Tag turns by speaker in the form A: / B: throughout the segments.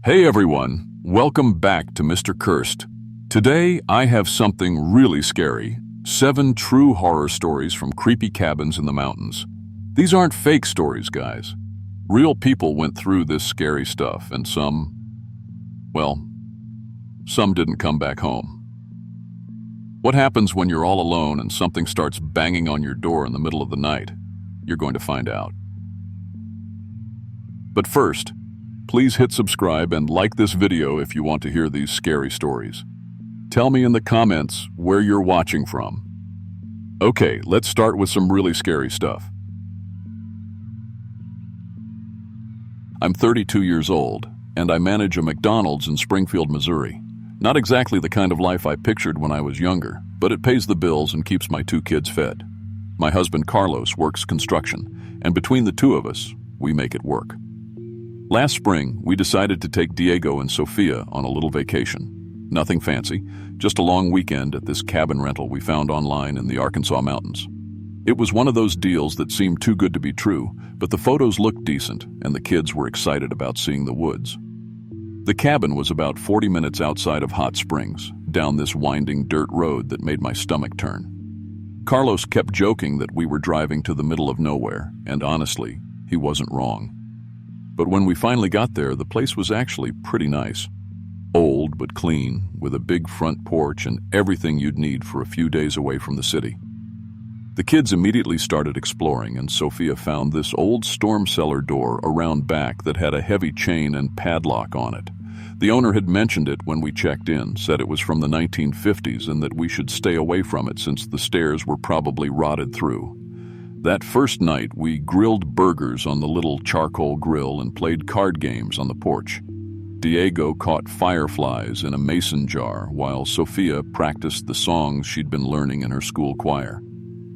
A: Hey everyone, welcome back to Mr. Cursed. Today I have something really scary. 7 true horror stories from creepy cabins in the mountains. These aren't fake stories, guys. Real people went through this scary stuff and some didn't come back home. What happens when you're all alone and something starts banging on your door in the middle of the night? You're going to find out. But first, please hit subscribe and like this video if you want to hear these scary stories. Tell me in the comments where you're watching from. Okay, let's start with some really scary stuff. I'm 32 years old, and I manage a McDonald's in Springfield, Missouri. Not exactly the kind of life I pictured when I was younger, but it pays the bills and keeps my 2 kids fed. My husband Carlos works construction, and between the 2 of us, we make it work. Last spring, we decided to take Diego and Sofia on a little vacation. Nothing fancy, just a long weekend at this cabin rental we found online in the Arkansas mountains. It was one of those deals that seemed too good to be true, but the photos looked decent and the kids were excited about seeing the woods. The cabin was about 40 minutes outside of Hot Springs, down this winding dirt road that made my stomach turn. Carlos kept joking that we were driving to the middle of nowhere, and honestly, he wasn't wrong. But when we finally got there, the place was actually pretty nice. Old but clean, with a big front porch and everything you'd need for a few days away from the city. The kids immediately started exploring, and Sophia found this old storm cellar door around back that had a heavy chain and padlock on it. The owner had mentioned it when we checked in, said it was from the 1950s and that we should stay away from it since the stairs were probably rotted through. That first night, we grilled burgers on the little charcoal grill and played card games on the porch. Diego caught fireflies in a mason jar while Sofia practiced the songs she'd been learning in her school choir.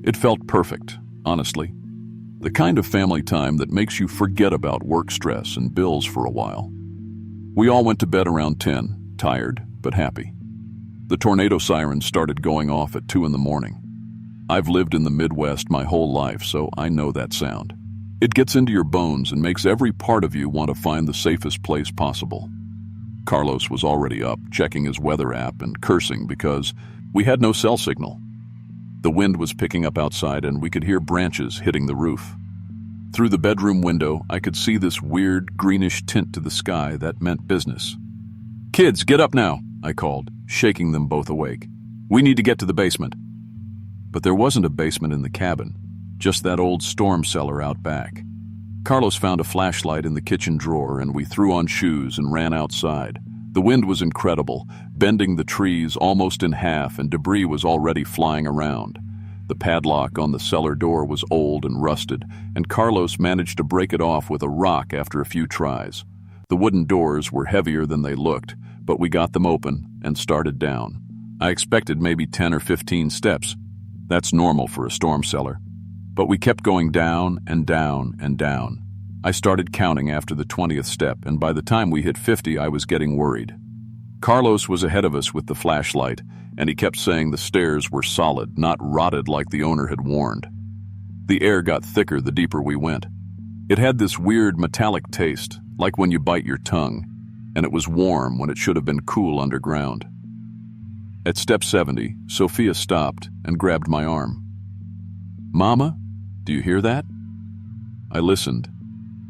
A: It felt perfect, honestly. The kind of family time that makes you forget about work stress and bills for a while. We all went to bed around 10, tired but happy. The tornado sirens started going off at 2 in the morning. I've lived in the Midwest my whole life, so I know that sound. It gets into your bones and makes every part of you want to find the safest place possible. Carlos was already up, checking his weather app and cursing because we had no cell signal. The wind was picking up outside and we could hear branches hitting the roof. Through the bedroom window, I could see this weird greenish tint to the sky that meant business. "Kids, get up now," I called, shaking them both awake. "We need to get to the basement." But there wasn't a basement in the cabin, just that old storm cellar out back. Carlos found a flashlight in the kitchen drawer and we threw on shoes and ran outside. The wind was incredible, bending the trees almost in half and debris was already flying around. The padlock on the cellar door was old and rusted, and Carlos managed to break it off with a rock after a few tries. The wooden doors were heavier than they looked, but we got them open and started down. I expected maybe 10 or 15 steps. That's normal for a storm cellar. But we kept going down and down and down. I started counting after the 20th step, and by the time we hit 50, I was getting worried. Carlos was ahead of us with the flashlight, and he kept saying the stairs were solid, not rotted like the owner had warned. The air got thicker the deeper we went. It had this weird metallic taste, like when you bite your tongue, and it was warm when it should have been cool underground. At step 70, Sophia stopped and grabbed my arm. "Mama, do you hear that?" I listened,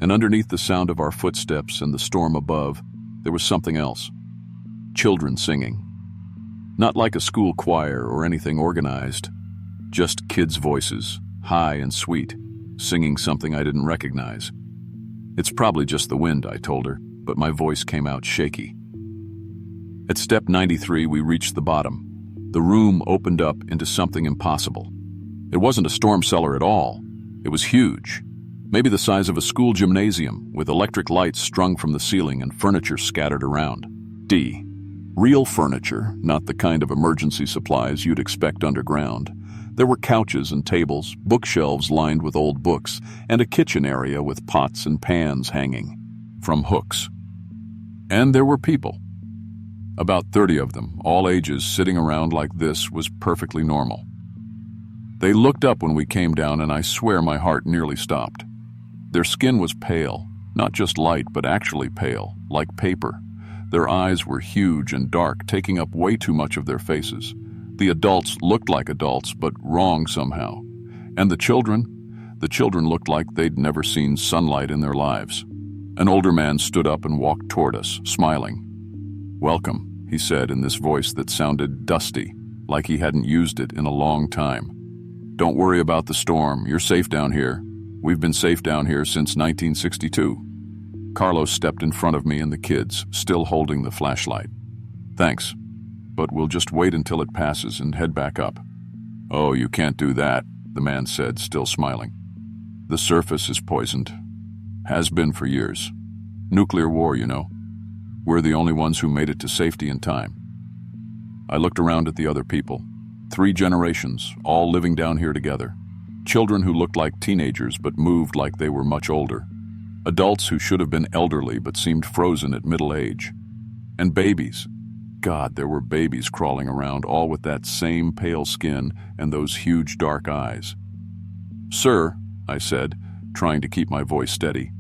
A: and underneath the sound of our footsteps and the storm above, there was something else. Children singing. Not like a school choir or anything organized, just kids' voices, high and sweet, singing something I didn't recognize. "It's probably just the wind," I told her, but my voice came out shaky. At step 93, we reached the bottom. The room opened up into something impossible. It wasn't a storm cellar at all. It was huge, maybe the size of a school gymnasium, with electric lights strung from the ceiling and furniture scattered around. Real furniture, not the kind of emergency supplies you'd expect underground. There were couches and tables, bookshelves lined with old books, and a kitchen area with pots and pans hanging from hooks. And there were people. About 30 of them, all ages, sitting around like this was perfectly normal. They looked up when we came down, and I swear my heart nearly stopped. Their skin was pale, Not just light, but actually pale, like paper. Their eyes were huge and dark, taking up way too much of their faces. The adults looked like adults, but wrong somehow. And the children looked like they'd never seen sunlight in their lives. An older man stood up and walked toward us, smiling. "Welcome," he said in this voice that sounded dusty, like he hadn't used it in a long time. "Don't worry about the storm. You're safe down here. We've been safe down here since 1962. Carlos stepped in front of me and the kids, still holding the flashlight. "Thanks, but we'll just wait until it passes and head back up." "Oh, you can't do that," the man said, still smiling. "The surface is poisoned. Has been for years. Nuclear war, you know. We're the only ones who made it to safety in time." I looked around at the other people. 3 generations, all living down here together. Children who looked like teenagers but moved like they were much older. Adults who should have been elderly but seemed frozen at middle age. And babies. God, there were babies crawling around, all with that same pale skin and those huge dark eyes. "Sir," I said, trying to keep my voice steady,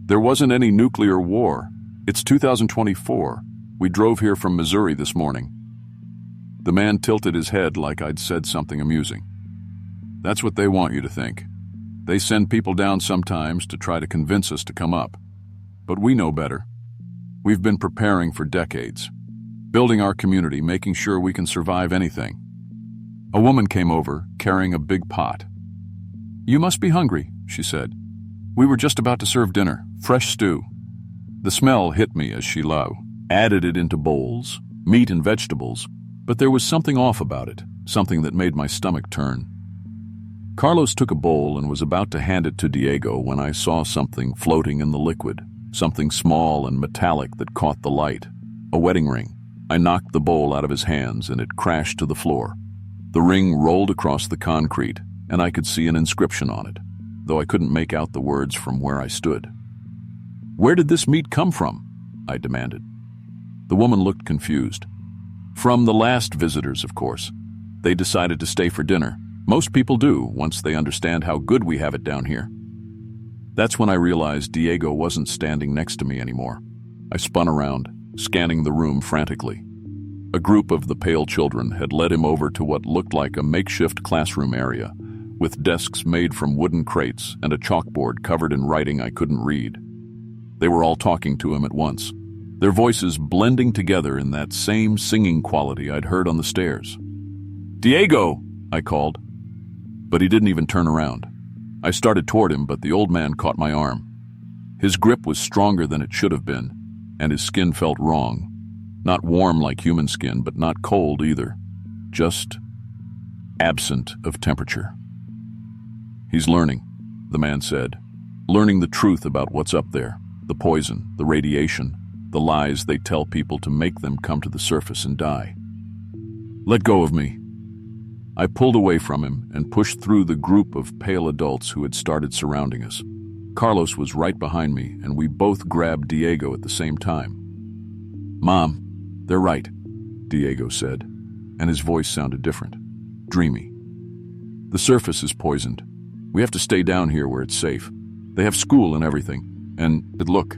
A: "there wasn't any nuclear war. It's 2024. We drove here from Missouri this morning." The man tilted his head like I'd said something amusing. "That's what they want you to think. They send people down sometimes to try to convince us to come up. But we know better. We've been preparing for decades, building our community, making sure we can survive anything." A woman came over, carrying a big pot. "You must be hungry," she said. "We were just about to serve dinner, fresh stew." The smell hit me as she added it into bowls, meat and vegetables, but there was something off about it, something that made my stomach turn. Carlos took a bowl and was about to hand it to Diego when I saw something floating in the liquid, something small and metallic that caught the light. A wedding ring. I knocked the bowl out of his hands and it crashed to the floor. The ring rolled across the concrete, and I could see an inscription on it, though I couldn't make out the words from where I stood. "Where did this meat come from?" I demanded. The woman looked confused. "From the last visitors, of course. They decided to stay for dinner. Most people do, once they understand how good we have it down here." That's when I realized Diego wasn't standing next to me anymore. I spun around, scanning the room frantically. A group of the pale children had led him over to what looked like a makeshift classroom area, with desks made from wooden crates and a chalkboard covered in writing I couldn't read. They were all talking to him at once, their voices blending together in that same singing quality I'd heard on the stairs. "Diego!" I called. But he didn't even turn around. I started toward him, but the old man caught my arm. His grip was stronger than it should have been, and his skin felt wrong. Not warm like human skin, but not cold either. Just absent of temperature. "He's learning," the man said. "Learning the truth about what's up there, the poison, the radiation, the lies they tell people to make them come to the surface and die." "Let go of me." I pulled away from him and pushed through the group of pale adults who had started surrounding us. Carlos was right behind me, and we both grabbed Diego at the same time. "Mom, they're right," Diego said, and his voice sounded different, dreamy. "The surface is poisoned. We have to stay down here where it's safe. They have school and everything. And look,"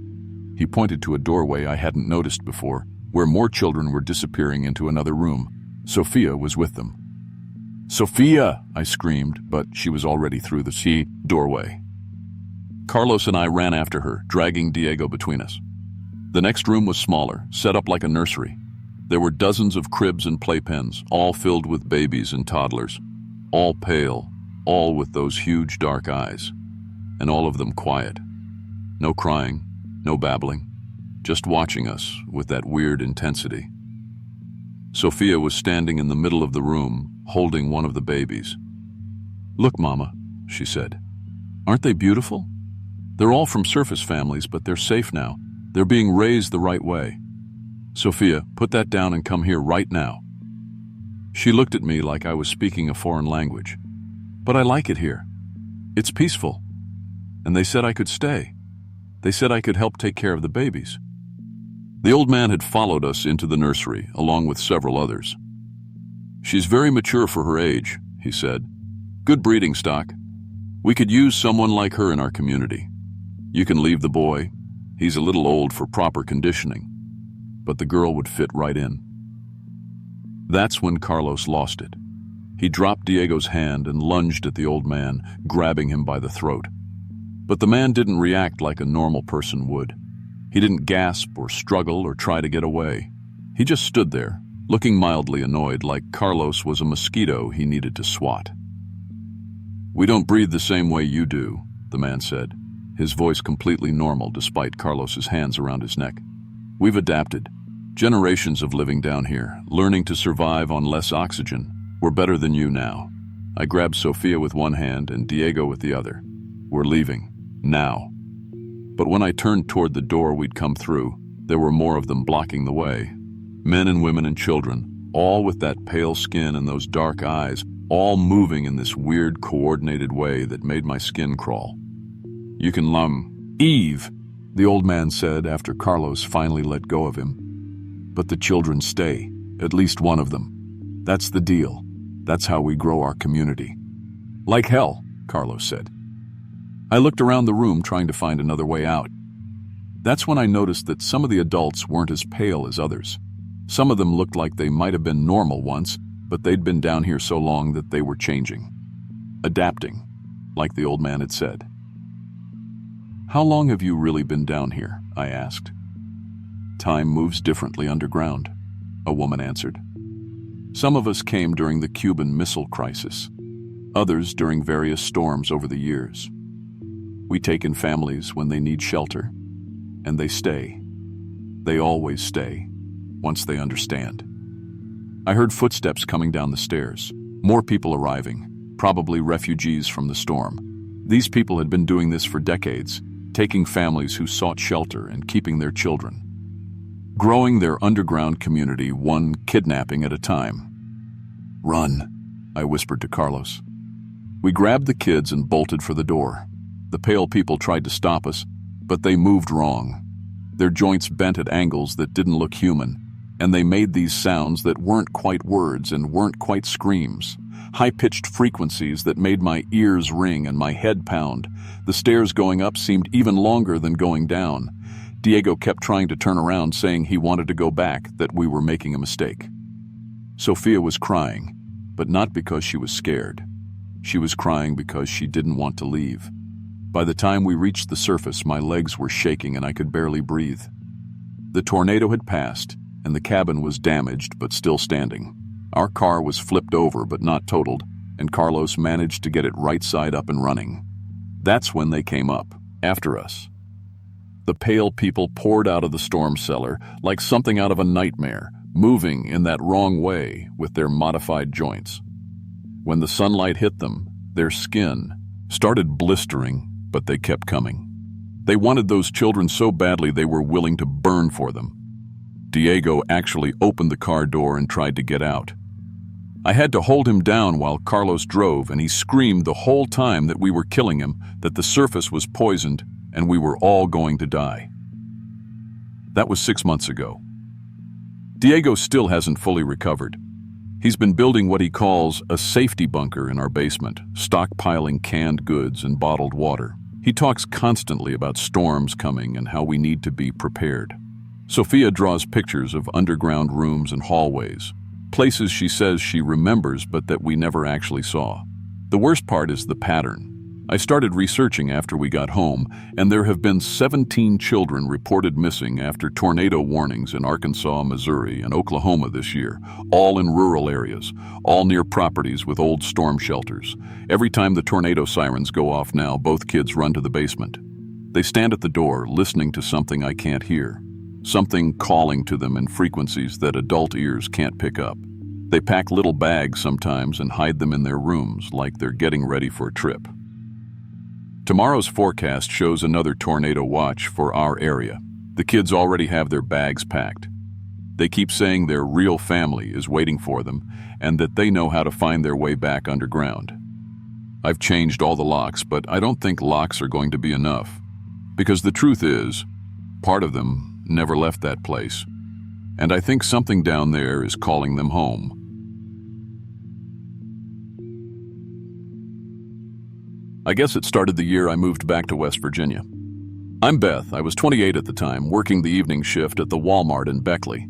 A: he pointed to a doorway I hadn't noticed before, where more children were disappearing into another room. Sophia was with them. "Sophia!" I screamed, but she was already through the doorway. Carlos and I ran after her, dragging Diego between us. The next room was smaller, set up like a nursery. There were dozens of cribs and playpens, all filled with babies and toddlers. All pale, all with those huge dark eyes. And all of them quiet. No crying, no babbling, just watching us with that weird intensity. Sophia was standing in the middle of the room, holding one of the babies. "Look, Mama," she said. "Aren't they beautiful? They're all from surface families, but they're safe now. They're being raised the right way. Sophia, put that down and come here right now." She looked at me like I was speaking a foreign language. "But I like it here. It's peaceful. And they said I could stay. They said I could help take care of the babies." The old man had followed us into the nursery, along with several others. "She's very mature for her age," he said. "Good breeding stock. We could use someone like her in our community. You can leave the boy. He's a little old for proper conditioning, but the girl would fit right in. That's when Carlos lost it. He dropped Diego's hand and lunged at the old man, grabbing him by the throat. But the man didn't react like a normal person would. He didn't gasp or struggle or try to get away. He just stood there, looking mildly annoyed, like Carlos was a mosquito he needed to swat. "We don't breathe the same way you do," the man said, his voice completely normal despite Carlos's hands around his neck. "We've adapted. Generations of living down here, learning to survive on less oxygen. We're better than you now." I grabbed Sofia with one hand and Diego with the other. "We're leaving. Now." But when I turned toward the door we'd come through, there were more of them blocking the way. Men and women and children, all with that pale skin and those dark eyes, all moving in this weird, coordinated way that made my skin crawl. "You can Eve," the old man said after Carlos finally let go of him. "But the children stay, at least one of them. That's the deal. That's how we grow our community." "Like hell," Carlos said. I looked around the room trying to find another way out. That's when I noticed that some of the adults weren't as pale as others. Some of them looked like they might have been normal once, but they'd been down here so long that they were changing. Adapting, like the old man had said. "How long have you really been down here?" I asked. "Time moves differently underground," a woman answered. "Some of us came during the Cuban Missile Crisis, others during various storms over the years. We take in families when they need shelter, and they stay. They always stay, once they understand." I heard footsteps coming down the stairs, more people arriving, probably refugees from the storm. These people had been doing this for decades, taking families who sought shelter and keeping their children. Growing their underground community one kidnapping at a time. "Run," I whispered to Carlos. We grabbed the kids and bolted for the door. The pale people tried to stop us, but they moved wrong. Their joints bent at angles that didn't look human, and they made these sounds that weren't quite words and weren't quite screams. High-pitched frequencies that made my ears ring and my head pound. The stairs going up seemed even longer than going down. Diego kept trying to turn around, saying he wanted to go back, that we were making a mistake. Sofia was crying, but not because she was scared. She was crying because she didn't want to leave. By the time we reached the surface, my legs were shaking and I could barely breathe. The tornado had passed, and the cabin was damaged but still standing. Our car was flipped over but not totaled, and Carlos managed to get it right side up and running. That's when they came up, after us. The pale people poured out of the storm cellar like something out of a nightmare, moving in that wrong way with their modified joints. When the sunlight hit them, their skin started blistering, but they kept coming. They wanted those children so badly they were willing to burn for them. Diego actually opened the car door and tried to get out. I had to hold him down while Carlos drove, and he screamed the whole time that we were killing him, that the surface was poisoned, and we were all going to die. That was 6 months ago. Diego still hasn't fully recovered. He's been building what he calls a safety bunker in our basement, stockpiling canned goods and bottled water. He talks constantly about storms coming and how we need to be prepared. Sofia draws pictures of underground rooms and hallways, places she says she remembers but that we never actually saw. The worst part is the pattern. I started researching after we got home, and there have been 17 children reported missing after tornado warnings in Arkansas, Missouri, and Oklahoma this year, all in rural areas, all near properties with old storm shelters. Every time the tornado sirens go off now, both kids run to the basement. They stand at the door, listening to something I can't hear, something calling to them in frequencies that adult ears can't pick up. They pack little bags sometimes and hide them in their rooms like they're getting ready for a trip. Tomorrow's forecast shows another tornado watch for our area. The kids already have their bags packed. They keep saying their real family is waiting for them and that they know how to find their way back underground. I've changed all the locks, but I don't think locks are going to be enough. Because the truth is, part of them never left that place. And I think something down there is calling them home. I guess it started the year I moved back to West Virginia. I'm Beth. I was 28 at the time, working the evening shift at the Walmart in Beckley.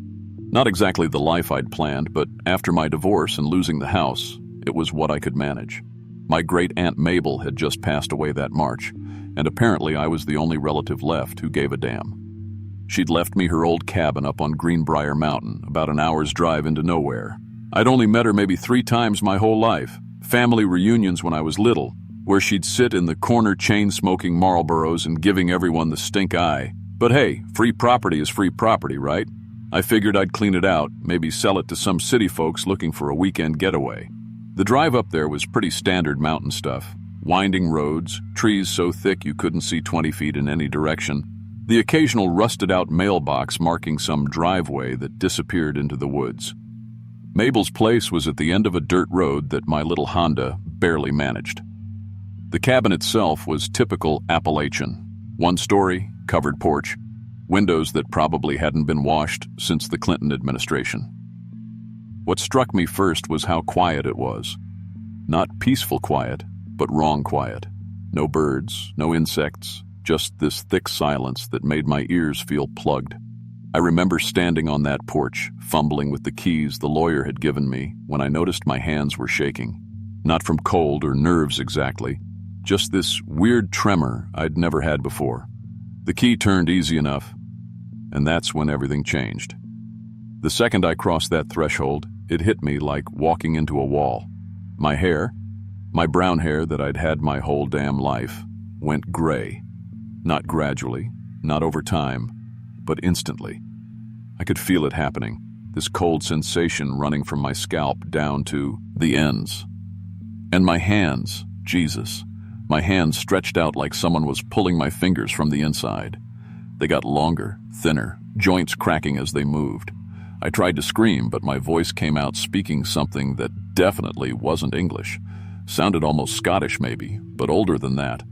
A: Not exactly the life I'd planned, but after my divorce and losing the house, it was what I could manage. My great-aunt Mabel had just passed away that March, and apparently I was the only relative left who gave a damn. She'd left me her old cabin up on Greenbrier Mountain, about an hour's drive into nowhere. I'd only met her maybe 3 times my whole life. Family reunions when I was little, where she'd sit in the corner chain-smoking Marlboros and giving everyone the stink eye. But hey, free property is free property, right? I figured I'd clean it out, maybe sell it to some city folks looking for a weekend getaway. The drive up there was pretty standard mountain stuff. Winding roads, trees so thick you couldn't see 20 feet in any direction, the occasional rusted-out mailbox marking some driveway that disappeared into the woods. Mabel's place was at the end of a dirt road that my little Honda barely managed. The cabin itself was typical Appalachian. 1-story, covered porch, windows that probably hadn't been washed since the Clinton administration. What struck me first was how quiet it was. Not peaceful quiet, but wrong quiet. No birds, no insects, just this thick silence that made my ears feel plugged. I remember standing on that porch, fumbling with the keys the lawyer had given me when I noticed my hands were shaking. Not from cold or nerves exactly, just this weird tremor I'd never had before. The key turned easy enough, and that's when everything changed. The second I crossed that threshold, it hit me like walking into a wall. My hair, my brown hair that I'd had my whole damn life, went gray. Not gradually, not over time, but instantly. I could feel it happening, this cold sensation running from my scalp down to the ends. And my hands, Jesus, my hands stretched out like someone was pulling my fingers from the inside. They got longer, thinner, joints cracking as they moved. I tried to scream, but my voice came out speaking something that definitely wasn't English. Sounded almost Scottish maybe, but older than that.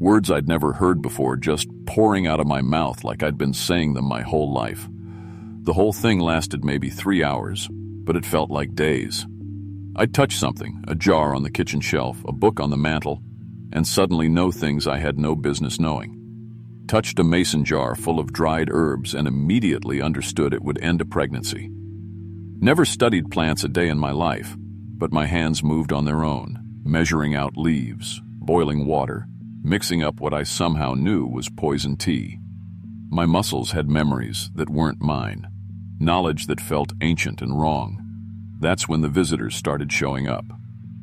A: Words I'd never heard before just pouring out of my mouth like I'd been saying them my whole life. The whole thing lasted maybe 3 hours, but it felt like days. I'd touch something, a jar on the kitchen shelf, a book on the mantel, and suddenly know things I had no business knowing. Touched a mason jar full of dried herbs and immediately understood it would end a pregnancy. Never studied plants a day in my life, but my hands moved on their own, measuring out leaves, boiling water, mixing up what I somehow knew was poison tea. My muscles had memories that weren't mine, knowledge that felt ancient and wrong. That's when the visitors started showing up.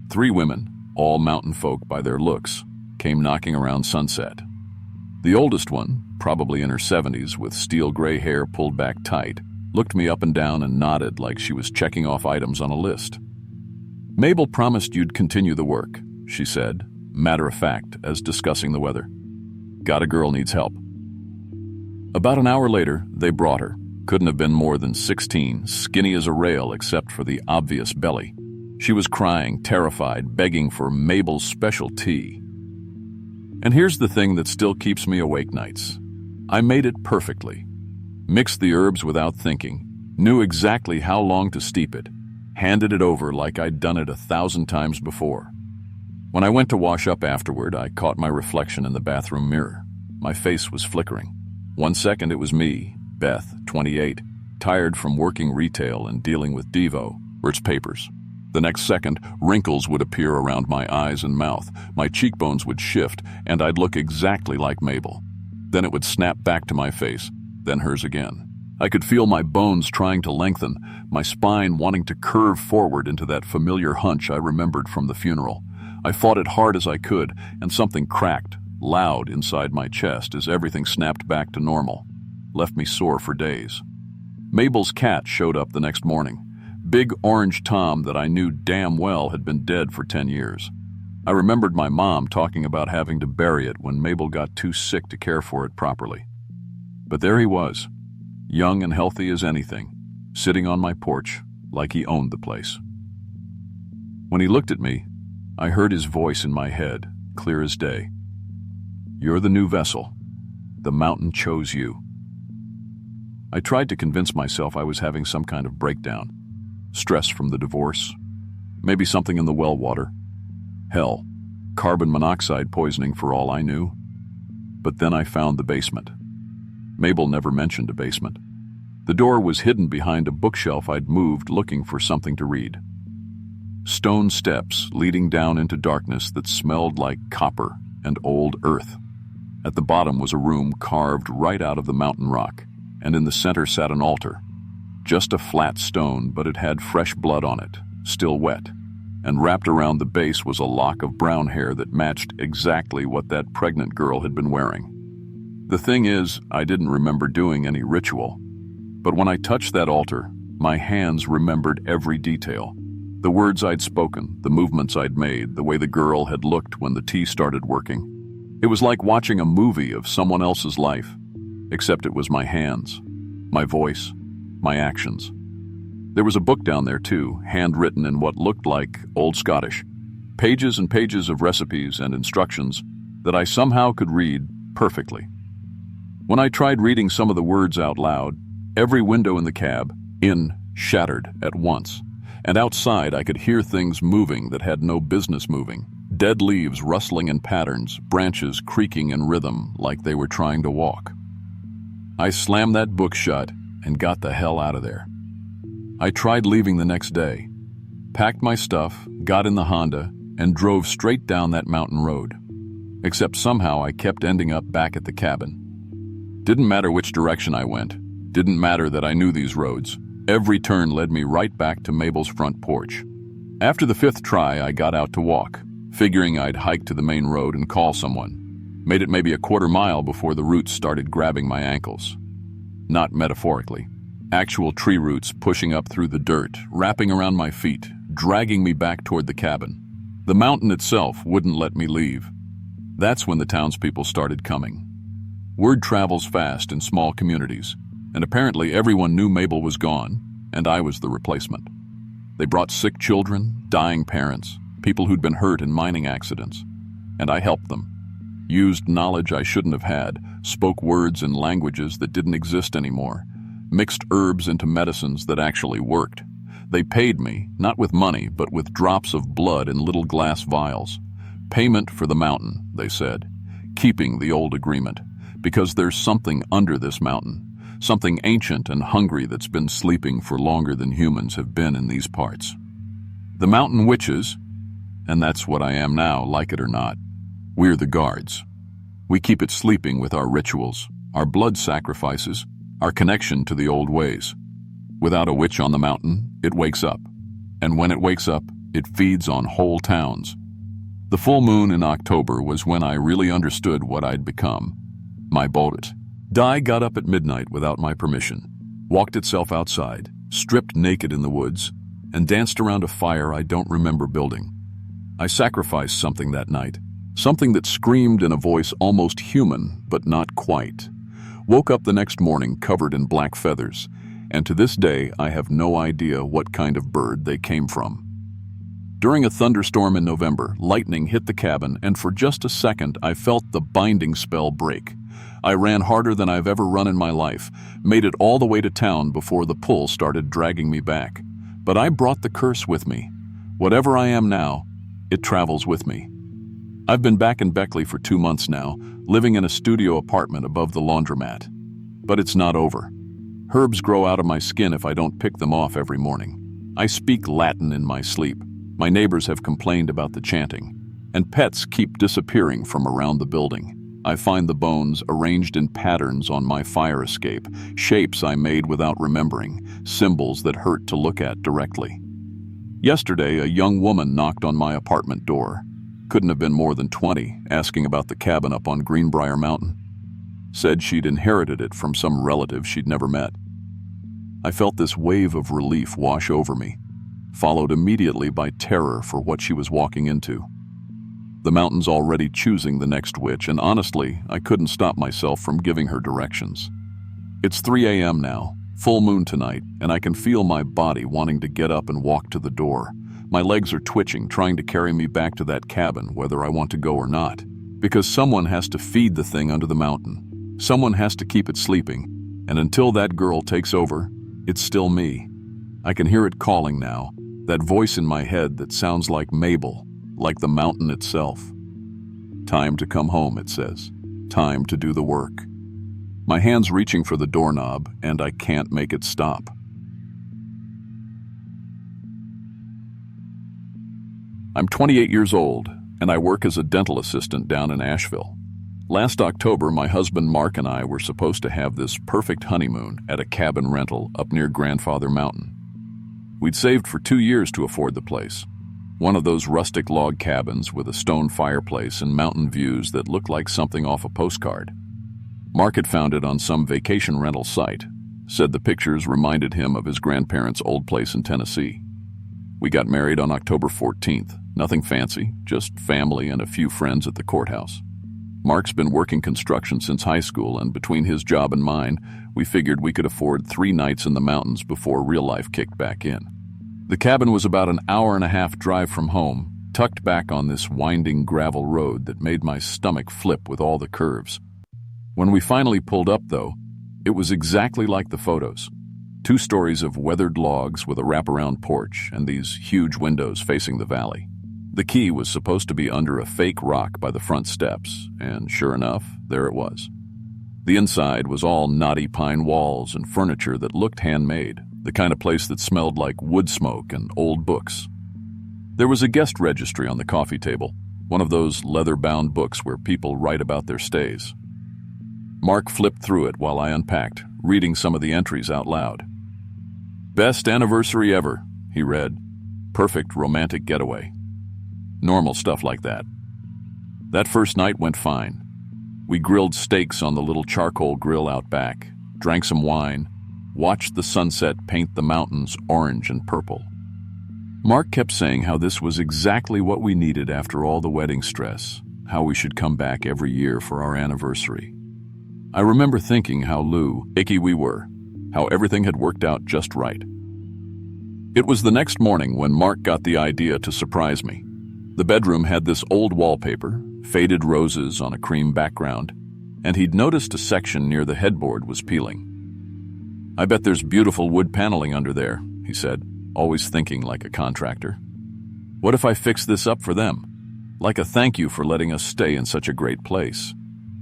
A: 3 women, all mountain folk by their looks, came knocking around sunset. The oldest one, probably in her 70s with steel gray hair pulled back tight, looked me up and down and nodded like she was checking off items on a list. "Mabel promised you'd continue the work," she said, matter of fact, as discussing the weather. "Got a girl needs help." About an hour later, they brought her. Couldn't have been more than 16, skinny as a rail except for the obvious belly. She was crying, terrified, begging for Mabel's special tea. And here's the thing that still keeps me awake nights. I made it perfectly. Mixed the herbs without thinking, knew exactly how long to steep it, handed it over like I'd done it 1,000 times before. When I went to wash up afterward, I caught my reflection in the bathroom mirror. My face was flickering. 1 second it was me, Beth, 28, tired from working retail and dealing with Devo, or its papers. The next second, wrinkles would appear around my eyes and mouth, my cheekbones would shift, and I'd look exactly like Mabel. Then it would snap back to my face, then hers again. I could feel my bones trying to lengthen, my spine wanting to curve forward into that familiar hunch I remembered from the funeral. I fought it hard as I could, and something cracked, loud inside my chest as everything snapped back to normal. Left me sore for days. Mabel's cat showed up the next morning. Big orange Tom that I knew damn well had been dead for 10 years. I remembered my mom talking about having to bury it when Mabel got too sick to care for it properly. But there he was, young and healthy as anything, sitting on my porch like he owned the place. When he looked at me, I heard his voice in my head, clear as day. "You're the new vessel. The mountain chose you." I tried to convince myself I was having some kind of breakdown. Stress from the divorce. Maybe something in the well water. Hell, carbon monoxide poisoning for all I knew. but then I found the basement. Mabel never mentioned a basement. The door was hidden behind a bookshelf I'd moved looking for something to read. Stone steps leading down into darkness that smelled like copper and old earth. At the bottom was a room carved right out of the mountain rock, and in the center sat an altar. Just a flat stone, but it had fresh blood on it, still wet, and wrapped around the base was a lock of brown hair that matched exactly what that pregnant girl had been wearing. The thing is, I didn't remember doing any ritual, but when I touched that altar, my hands remembered every detail. The words I'd spoken, the movements I'd made, the way the girl had looked when the tea started working. It was like watching a movie of someone else's life, except it was my hands, my voice, my actions. There was a book down there too, handwritten in what looked like Old Scottish. Pages and pages of recipes and instructions that I somehow could read perfectly. When I tried reading some of the words out loud, every window in the cab, shattered at once. And outside I could hear things moving that had no business moving. Dead leaves rustling in patterns, branches creaking in rhythm like they were trying to walk. I slammed that book shut and got the hell out of there. I tried leaving the next day, packed my stuff, got in the Honda, and drove straight down that mountain road. Except somehow I kept ending up back at the cabin. Didn't matter which direction I went. Didn't matter that I knew these roads. Every turn led me right back to Mabel's front porch. After the 5th try, I got out to walk, figuring I'd hike to the main road and call someone. Made it maybe a quarter mile before the roots started grabbing my ankles. Not metaphorically. Actual tree roots pushing up through the dirt, wrapping around my feet, dragging me back toward the cabin. The mountain itself wouldn't let me leave. That's when the townspeople started coming. Word travels fast in small communities, and apparently everyone knew Mabel was gone, and I was the replacement. They brought sick children, dying parents, people who'd been hurt in mining accidents, and I helped them. Used knowledge I shouldn't have had, spoke words in languages that didn't exist anymore, mixed herbs into medicines that actually worked. They paid me, not with money, but with drops of blood in little glass vials. Payment for the mountain, they said, keeping the old agreement, because there's something under this mountain. Something ancient and hungry that's been sleeping for longer than humans have been in these parts. The mountain witches, and that's what I am now, like it or not. We're the guards. We keep it sleeping with our rituals, our blood sacrifices, our connection to the old ways. Without a witch on the mountain, it wakes up. And when it wakes up, it feeds on whole towns. The full moon in October was when I really understood what I'd become. My bullet. Di got up at midnight without my permission, walked itself outside, stripped naked in the woods, and danced around a fire I don't remember building. I sacrificed something that night, something that screamed in a voice almost human, but not quite. Woke up the next morning covered in black feathers, and to this day I have no idea what kind of bird they came from. During a thunderstorm in November, lightning hit the cabin, and for just a second I felt the binding spell break. I ran harder than I've ever run in my life, made it all the way to town before the pull started dragging me back. But I brought the curse with me. Whatever I am now, it travels with me. I've been back in Beckley for 2 months now, living in a studio apartment above the laundromat. But it's not over. Herbs grow out of my skin if I don't pick them off every morning. I speak Latin in my sleep. My neighbors have complained about the chanting. And pets keep disappearing from around the building. I find the bones arranged in patterns on my fire escape, shapes I made without remembering, symbols that hurt to look at directly. Yesterday, a young woman knocked on my apartment door. Couldn't have been more than 20, asking about the cabin up on Greenbrier Mountain. Said she'd inherited it from some relative she'd never met. I felt this wave of relief wash over me, followed immediately by terror for what she was walking into. The mountain's already choosing the next witch, and honestly, I couldn't stop myself from giving her directions. It's 3 a.m. now, full moon tonight, and I can feel my body wanting to get up and walk to the door. My legs are twitching, trying to carry me back to that cabin, whether I want to go or not. Because someone has to feed the thing under the mountain. Someone has to keep it sleeping, and until that girl takes over, it's still me. I can hear it calling now, that voice in my head that sounds like Mabel. Like the mountain itself. Time to come home, it says. Time to do the work. My hand's reaching for the doorknob, and I can't make it stop. I'm 28 years old, and I work as a dental assistant down in Asheville. Last October, my husband Mark and I were supposed to have this perfect honeymoon at a cabin rental up near Grandfather Mountain. We'd saved for 2 years to afford the place. One of those rustic log cabins with a stone fireplace and mountain views that looked like something off a postcard. Mark had found it on some vacation rental site, said the pictures reminded him of his grandparents' old place in Tennessee. We got married on October 14th. Nothing fancy, just family and a few friends at the courthouse. Mark's been working construction since high school, and between his job and mine, we figured we could afford 3 nights in the mountains before real life kicked back in. The cabin was about an hour-and-a-half drive from home, tucked back on this winding gravel road that made my stomach flip with all the curves. When we finally pulled up, though, it was exactly like the photos. 2 stories of weathered logs with a wraparound porch and these huge windows facing the valley. The key was supposed to be under a fake rock by the front steps, and sure enough, there it was. The inside was all knotty pine walls and furniture that looked handmade, the kind of place that smelled like wood smoke and old books. There was a guest registry on the coffee table, one of those leather-bound books where people write about their stays. Mark flipped through it while I unpacked, reading some of the entries out loud. "Best anniversary ever," he read. "Perfect romantic getaway." Normal stuff like that. That first night went fine. We grilled steaks on the little charcoal grill out back, drank some wine, watched the sunset paint the mountains orange and purple. Mark kept saying how this was exactly what we needed after all the wedding stress, how we should come back every year for our anniversary. I remember thinking how icky we were, how everything had worked out just right. It was the next morning when Mark got the idea to surprise me. The bedroom had this old wallpaper, faded roses on a cream background, and he'd noticed a section near the headboard was peeling. "I bet there's beautiful wood paneling under there," he said, always thinking like a contractor. "What if I fix this up for them? Like a thank you for letting us stay in such a great place."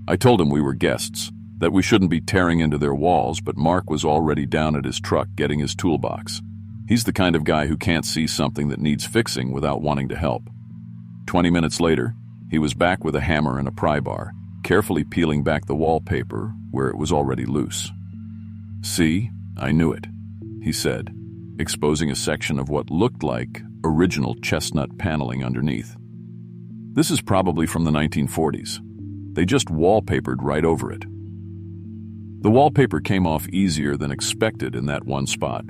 A: I told him we were guests, that we shouldn't be tearing into their walls, but Mark was already down at his truck getting his toolbox. He's the kind of guy who can't see something that needs fixing without wanting to help. 20 minutes later, he was back with a hammer and a pry bar, carefully peeling back the wallpaper where it was already loose. "See, I knew it," he said, exposing a section of what looked like original chestnut paneling underneath. This is probably from the 1940s. They just wallpapered right over it. The wallpaper came off easier than expected in that one spot,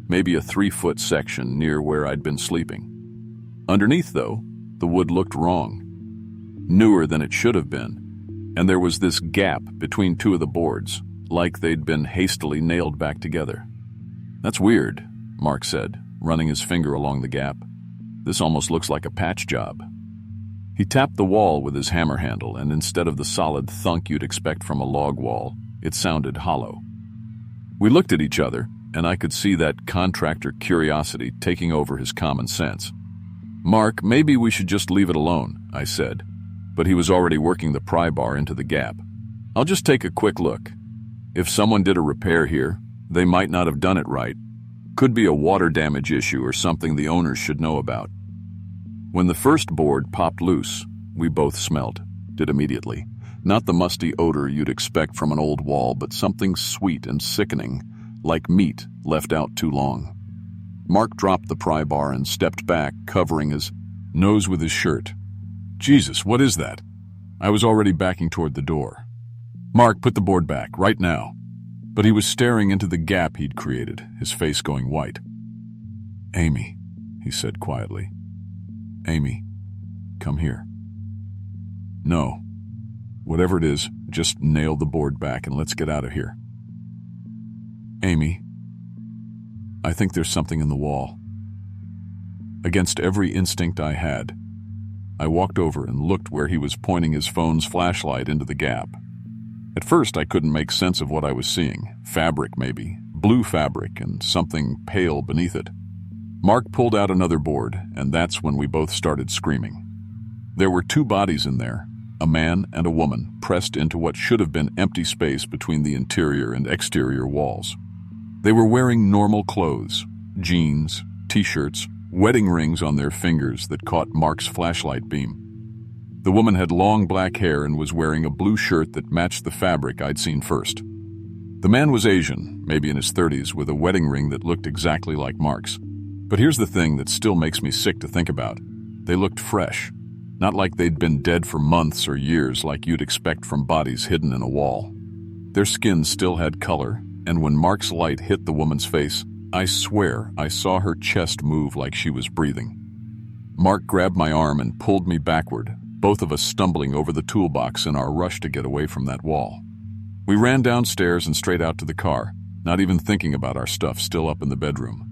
A: maybe a 3-foot section near where I'd been sleeping. Underneath, though, the wood looked wrong, newer than it should have been, and there was this gap between 2 of the boards, like they'd been hastily nailed back together. "That's weird," Mark said, running his finger along the gap. "This almost looks like a patch job." He tapped the wall with his hammer handle, and instead of the solid thunk you'd expect from a log wall, it sounded hollow. We looked at each other, and I could see that contractor curiosity taking over his common sense. "Mark, maybe we should just leave it alone," I said, but he was already working the pry bar into the gap. "I'll just take a quick look. If someone did a repair here, they might not have done it right. Could be a water damage issue or something the owners should know about." When the first board popped loose, we both smelled it immediately. Not the musty odor you'd expect from an old wall, but something sweet and sickening, like meat left out too long. Mark dropped the pry bar and stepped back, covering his nose with his shirt. "Jesus, what is that?" I was already backing toward the door. "Mark, put the board back, right now." But he was staring into the gap he'd created, his face going white. "Amy," he said quietly. "Amy, come here." "No. Whatever it is, just nail the board back and let's get out of here." "Amy, I think there's something in the wall." Against every instinct I had, I walked over and looked where he was pointing his phone's flashlight into the gap. At first, I couldn't make sense of what I was seeing. Fabric, maybe. Blue fabric and something pale beneath it. Mark pulled out another board, and that's when we both started screaming. There were 2 bodies in there, a man and a woman pressed into what should have been empty space between the interior and exterior walls. They were wearing normal clothes, jeans, t-shirts, wedding rings on their fingers that caught Mark's flashlight beam. The woman had long black hair and was wearing a blue shirt that matched the fabric I'd seen first. The man was Asian, maybe in his 30s, with a wedding ring that looked exactly like Mark's. But here's the thing that still makes me sick to think about. They looked fresh, not like they'd been dead for months or years like you'd expect from bodies hidden in a wall. Their skin still had color, and when Mark's light hit the woman's face, I swear I saw her chest move like she was breathing. Mark grabbed my arm and pulled me backward, both of us stumbling over the toolbox in our rush to get away from that wall. We ran downstairs and straight out to the car, not even thinking about our stuff still up in the bedroom.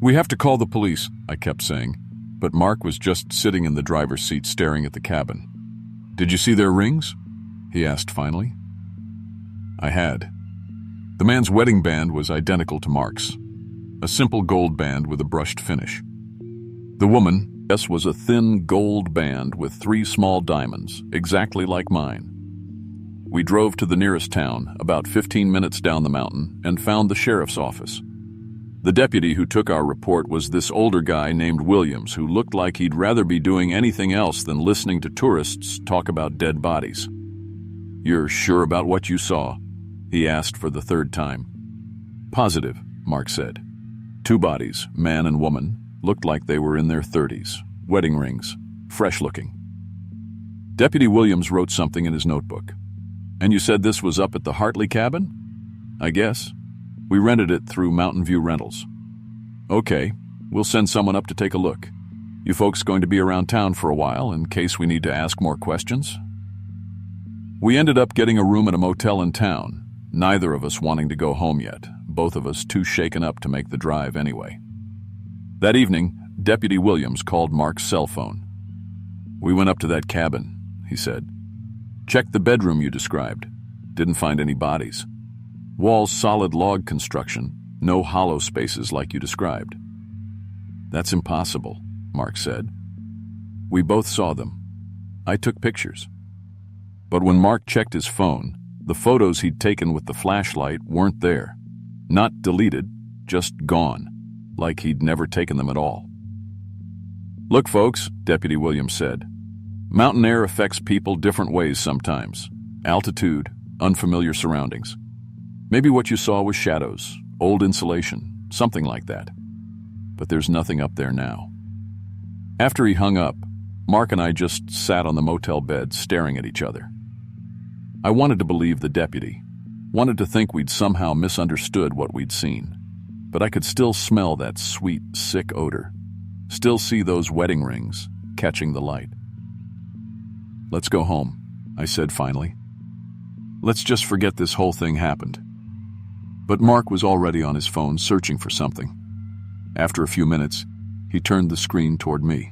A: "We have to call the police," I kept saying, but Mark was just sitting in the driver's seat staring at the cabin. "Did you see their rings?" he asked finally. I had. The man's wedding band was identical to Mark's, a simple gold band with a brushed finish. The woman, yes, was a thin gold band with 3 small diamonds, exactly like mine. We drove to the nearest town, about 15 minutes down the mountain, and found the sheriff's office. The deputy who took our report was this older guy named Williams, who looked like he'd rather be doing anything else than listening to tourists talk about dead bodies. "You're sure about what you saw?" he asked for the 3rd time. "Positive," Mark said. 2 bodies, man and woman, looked like they were in their 30s, wedding rings, fresh-looking. Deputy Williams wrote something in his notebook. "And you said this was up at the Hartley cabin?" "I guess. We rented it through Mountain View Rentals." "Okay, we'll send someone up to take a look. You folks going to be around town for a while in case we need to ask more questions?" We ended up getting a room at a motel in town, neither of us wanting to go home yet, both of us too shaken up to make the drive anyway. That evening, Deputy Williams called Mark's cell phone. "We went up to that cabin," he said. "Checked the bedroom you described. Didn't find any bodies. Walls solid log construction, no hollow spaces like you described." "That's impossible," Mark said. "We both saw them. I took pictures." But when Mark checked his phone, the photos he'd taken with the flashlight weren't there. Not deleted, just gone, like he'd never taken them at all. "Look, folks," Deputy Williams said. "Mountain air affects people different ways sometimes. Altitude, unfamiliar surroundings. Maybe what you saw was shadows, old insulation, something like that. But there's nothing up there now." After he hung up, Mark and I just sat on the motel bed staring at each other. I wanted to believe the deputy, wanted to think we'd somehow misunderstood what we'd seen, but I could still smell that sweet, sick odor, still see those wedding rings catching the light. "Let's go home," I said finally. "Let's just forget this whole thing happened." But Mark was already on his phone searching for something. After a few minutes, he turned the screen toward me.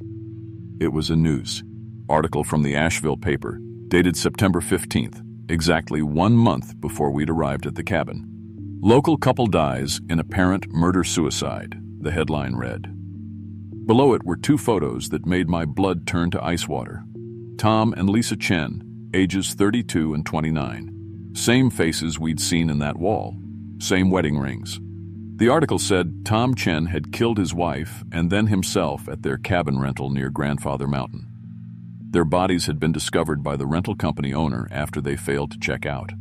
A: It was a news article from the Asheville paper, dated September 15th, exactly 1 month before we'd arrived at the cabin. "Local couple dies in apparent murder-suicide," the headline read. Below it were 2 photos that made my blood turn to ice water. Tom and Lisa Chen, ages 32 and 29. Same faces we'd seen in that wall. Same wedding rings. The article said Tom Chen had killed his wife and then himself at their cabin rental near Grandfather Mountain. Their bodies had been discovered by the rental company owner after they failed to check out.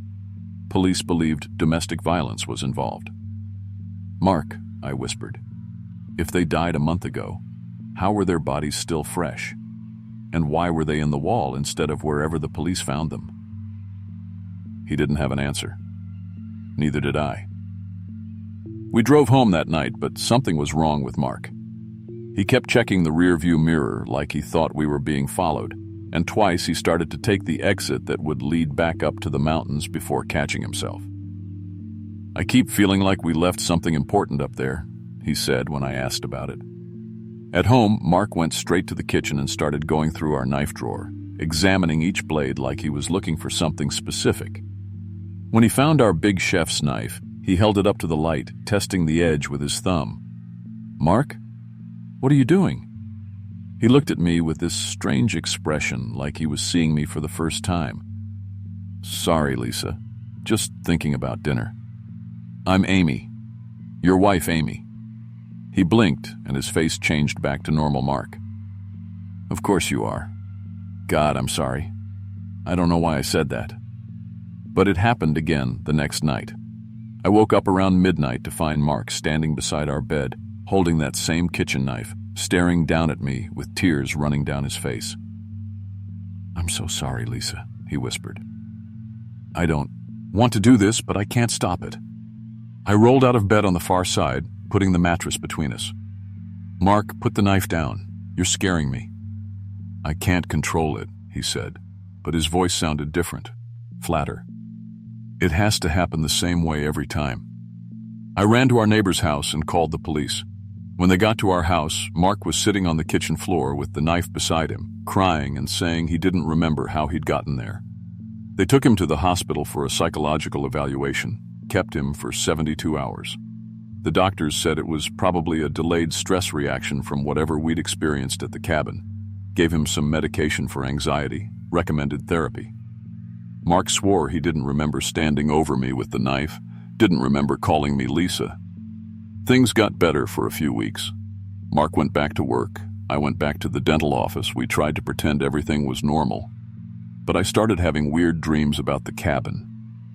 A: Police believed domestic violence was involved. "Mark," I whispered, "if they died a month ago, how were their bodies still fresh? And why were they in the wall instead of wherever the police found them?" He didn't have an answer. Neither did I. We drove home that night, but something was wrong with Mark. He kept checking the rear-view mirror like he thought we were being followed, and twice he started to take the exit that would lead back up to the mountains before catching himself. "I keep feeling like we left something important up there," he said when I asked about it. At home, Mark went straight to the kitchen and started going through our knife drawer, examining each blade like he was looking for something specific. When he found our big chef's knife, he held it up to the light, testing the edge with his thumb. "Mark, what are you doing?" He looked at me with this strange expression, like he was seeing me for the first time. "Sorry, Lisa. Just thinking about dinner. I'm Amy. Your wife, Amy." He blinked, and his face changed back to normal Mark. "Of course you are. God, I'm sorry. I don't know why I said that." But it happened again the next night. I woke up around midnight to find Mark standing beside our bed, holding that same kitchen knife, staring down at me with tears running down his face. "I'm so sorry, Lisa," he whispered. "I don't want to do this, but I can't stop it." I rolled out of bed on the far side, putting the mattress between us. "Mark, put the knife down. You're scaring me." "I can't control it," he said, but his voice sounded different, flatter. "It has to happen the same way every time." I ran to our neighbor's house and called the police. When they got to our house, Mark was sitting on the kitchen floor with the knife beside him, crying and saying he didn't remember how he'd gotten there. They took him to the hospital for a psychological evaluation, kept him for 72 hours. The doctors said it was probably a delayed stress reaction from whatever we'd experienced at the cabin, gave him some medication for anxiety, recommended therapy. Mark swore he didn't remember standing over me with the knife, didn't remember calling me Lisa. Things got better for a few weeks. Mark went back to work. I went back to the dental office. We tried to pretend everything was normal. But I started having weird dreams about the cabin.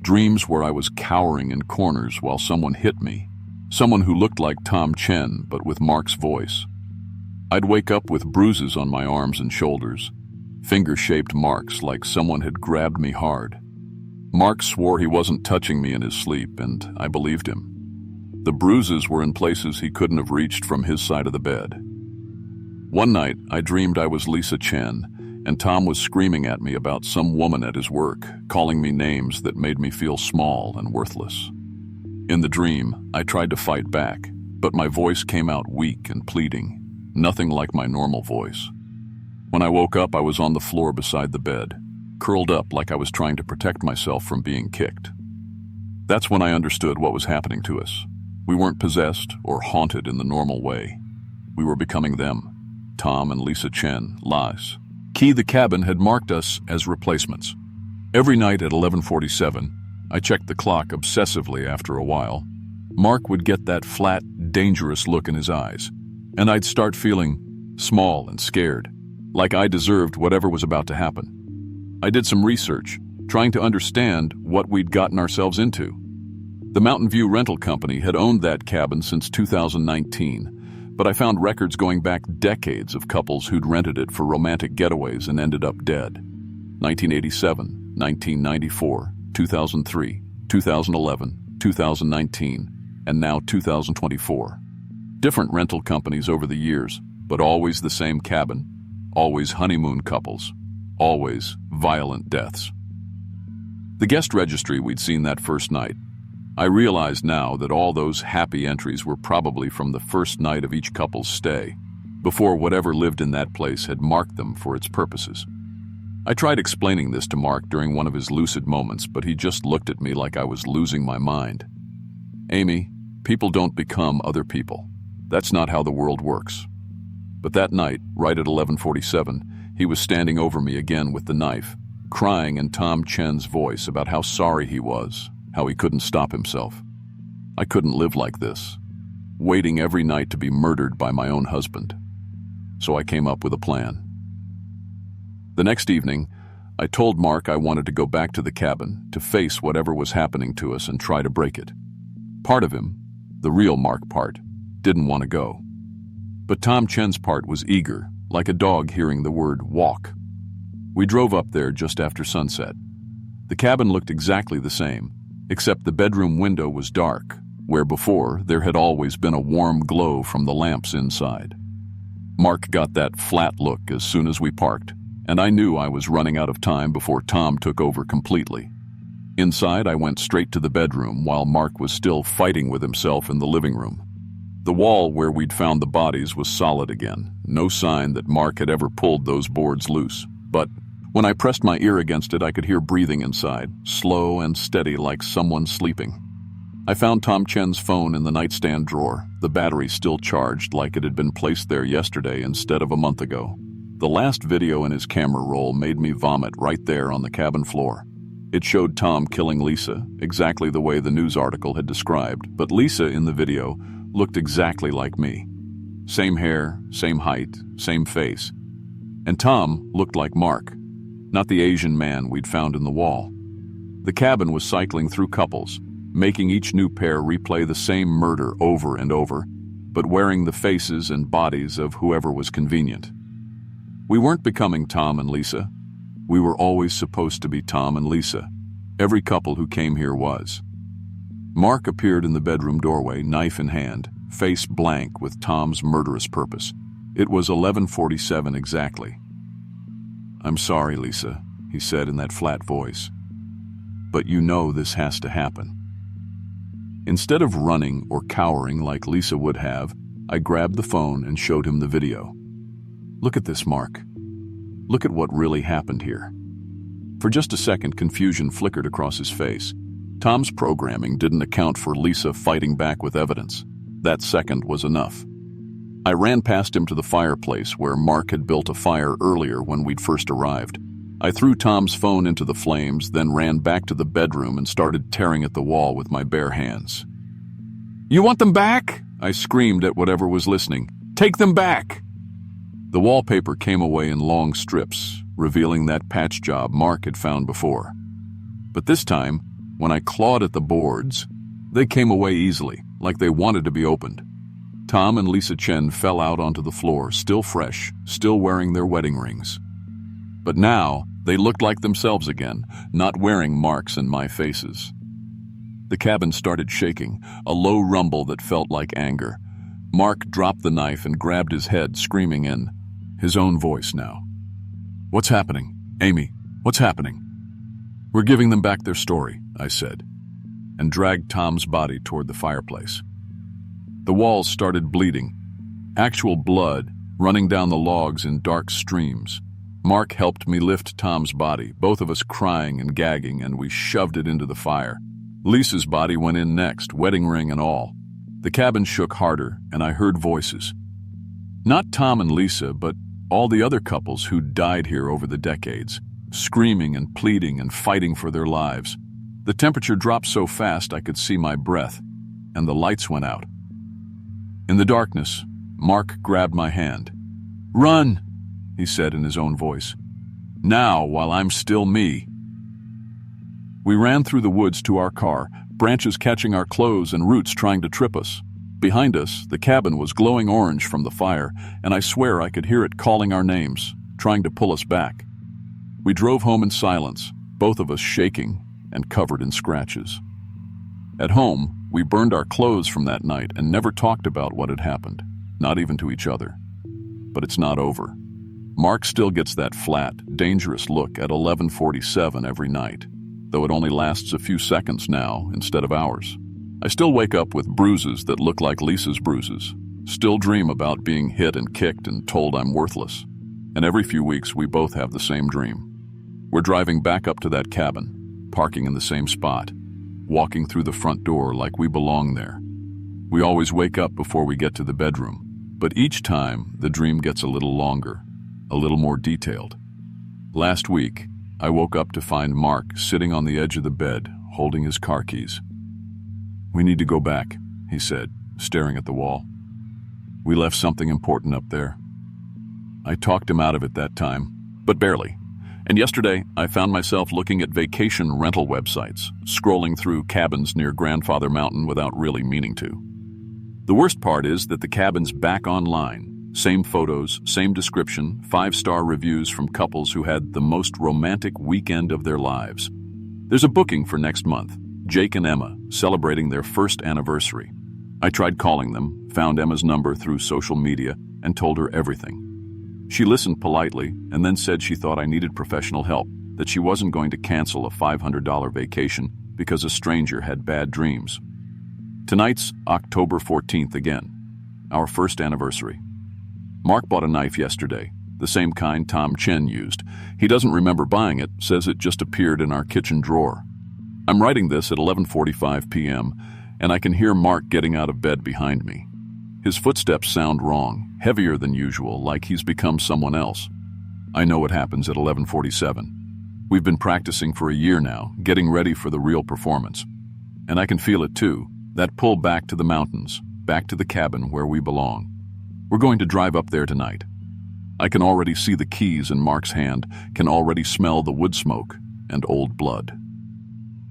A: Dreams where I was cowering in corners while someone hit me. Someone who looked like Tom Chen, but with Mark's voice. I'd wake up with bruises on my arms and shoulders, finger-shaped marks like someone had grabbed me hard. Mark swore he wasn't touching me in his sleep, and I believed him. The bruises were in places he couldn't have reached from his side of the bed. One night, I dreamed I was Lisa Chen, and Tom was screaming at me about some woman at his work, calling me names that made me feel small and worthless. In the dream, I tried to fight back, but my voice came out weak and pleading, nothing like my normal voice. When I woke up, I was on the floor beside the bed, curled up like I was trying to protect myself from being kicked. That's when I understood what was happening to us. We weren't possessed or haunted in the normal way. We were becoming them, Tom and Lisa Chen, lies. Key the cabin had marked us as replacements. Every night at 11:47, I checked the clock obsessively after a while. Mark would get that flat, dangerous look in his eyes, and I'd start feeling small and scared, like I deserved whatever was about to happen. I did some research, trying to understand what we'd gotten ourselves into. The Mountain View Rental Company had owned that cabin since 2019, but I found records going back decades of couples who'd rented it for romantic getaways and ended up dead. 1987, 1994, 2003, 2011, 2019, and now 2024. Different rental companies over the years, but always the same cabin, always honeymoon couples, always violent deaths. The guest registry we'd seen that first night, I realized now that all those happy entries were probably from the first night of each couple's stay, before whatever lived in that place had marked them for its purposes. I tried explaining this to Mark during one of his lucid moments, but he just looked at me like I was losing my mind. "Amy, people don't become other people. That's not how the world works." But that night, right at 11:47, he was standing over me again with the knife, crying in Tom Chen's voice about how sorry he was, how he couldn't stop himself. I couldn't live like this, waiting every night to be murdered by my own husband. So I came up with a plan. The next evening, I told Mark I wanted to go back to the cabin to face whatever was happening to us and try to break it. Part of him, the real Mark part, didn't want to go. But Tom Chen's part was eager, like a dog hearing the word walk. We drove up there just after sunset. The cabin looked exactly the same, except the bedroom window was dark, where before there had always been a warm glow from the lamps inside. Mark got that flat look as soon as we parked, and I knew I was running out of time before Tom took over completely. Inside, I went straight to the bedroom while Mark was still fighting with himself in the living room. The wall where we'd found the bodies was solid again, no sign that Mark had ever pulled those boards loose. But when I pressed my ear against it, I could hear breathing inside, slow and steady like someone sleeping. I found Tom Chen's phone in the nightstand drawer, the battery still charged like it had been placed there yesterday instead of a month ago. The last video in his camera roll made me vomit right there on the cabin floor. It showed Tom killing Lisa, exactly the way the news article had described, but Lisa in the video looked exactly like me. Same hair, same height, same face. And Tom looked like Mark, not the Asian man we'd found in the wall. The cabin was cycling through couples, making each new pair replay the same murder over and over, but wearing the faces and bodies of whoever was convenient. We weren't becoming Tom and Lisa. We were always supposed to be Tom and Lisa. Every couple who came here was. Mark appeared in the bedroom doorway, knife in hand, face blank with Tom's murderous purpose. It was 11:47 exactly. "I'm sorry, Lisa," he said in that flat voice. "But you know this has to happen." Instead of running or cowering like Lisa would have, I grabbed the phone and showed him the video. "Look at this, Mark. Look at what really happened here." For just a second, confusion flickered across his face. Tom's programming didn't account for Lisa fighting back with evidence. That second was enough. I ran past him to the fireplace where Mark had built a fire earlier when we'd first arrived. I threw Tom's phone into the flames, then ran back to the bedroom and started tearing at the wall with my bare hands. "You want them back?" I screamed at whatever was listening. "Take them back!" The wallpaper came away in long strips, revealing that patch job Mark had found before. But this time, when I clawed at the boards, they came away easily, like they wanted to be opened. Tom and Lisa Chen fell out onto the floor, still fresh, still wearing their wedding rings. But now, they looked like themselves again, not wearing Mark's and my faces. The cabin started shaking, a low rumble that felt like anger. Mark dropped the knife and grabbed his head, screaming in his own voice now. "What's happening? Amy, what's happening?" "We're giving them back their story," I said, and dragged Tom's body toward the fireplace. The walls started bleeding, actual blood running down the logs in dark streams. Mark helped me lift Tom's body, both of us crying and gagging, and we shoved it into the fire. Lisa's body went in next, wedding ring and all. The cabin shook harder, and I heard voices. Not Tom and Lisa, but all the other couples who'd died here over the decades, screaming and pleading and fighting for their lives. The temperature dropped so fast I could see my breath, and the lights went out. In the darkness, Mark grabbed my hand. "Run!" he said in his own voice. "Now, while I'm still me." We ran through the woods to our car, branches catching our clothes and roots trying to trip us. Behind us, the cabin was glowing orange from the fire, and I swear I could hear it calling our names, trying to pull us back. We drove home in silence, both of us shaking and covered in scratches. At home, we burned our clothes from that night and never talked about what had happened, not even to each other. But it's not over. Mark still gets that flat, dangerous look at 11:47 every night, though it only lasts a few seconds now instead of hours. I still wake up with bruises that look like Lisa's bruises, still dream about being hit and kicked and told I'm worthless. And every few weeks we both have the same dream. We're driving back up to that cabin, parking in the same spot, walking through the front door like we belong there. We always wake up before we get to the bedroom, but each time the dream gets a little longer, a little more detailed. Last week, I woke up to find Mark sitting on the edge of the bed, holding his car keys. "We need to go back," he said, staring at the wall. "We left something important up there." I talked him out of it that time, but barely. And yesterday, I found myself looking at vacation rental websites, scrolling through cabins near Grandfather Mountain without really meaning to. The worst part is that the cabin's back online. Same photos, same description, 5-star reviews from couples who had the most romantic weekend of their lives. There's a booking for next month, Jake and Emma, celebrating their first anniversary. I tried calling them, found Emma's number through social media, and told her everything. She listened politely and then said she thought I needed professional help, that she wasn't going to cancel a $500 vacation because a stranger had bad dreams. Tonight's October 14th again, our first anniversary. Mark bought a knife yesterday, the same kind Tom Chen used. He doesn't remember buying it, says it just appeared in our kitchen drawer. I'm writing this at 11:45 p.m., and I can hear Mark getting out of bed behind me. His footsteps sound wrong, heavier than usual, like he's become someone else. I know it happens at 11:47. We've been practicing for a year now, getting ready for the real performance. And I can feel it too, that pull back to the mountains, back to the cabin where we belong. We're going to drive up there tonight. I can already see the keys in Mark's hand, can already smell the wood smoke and old blood.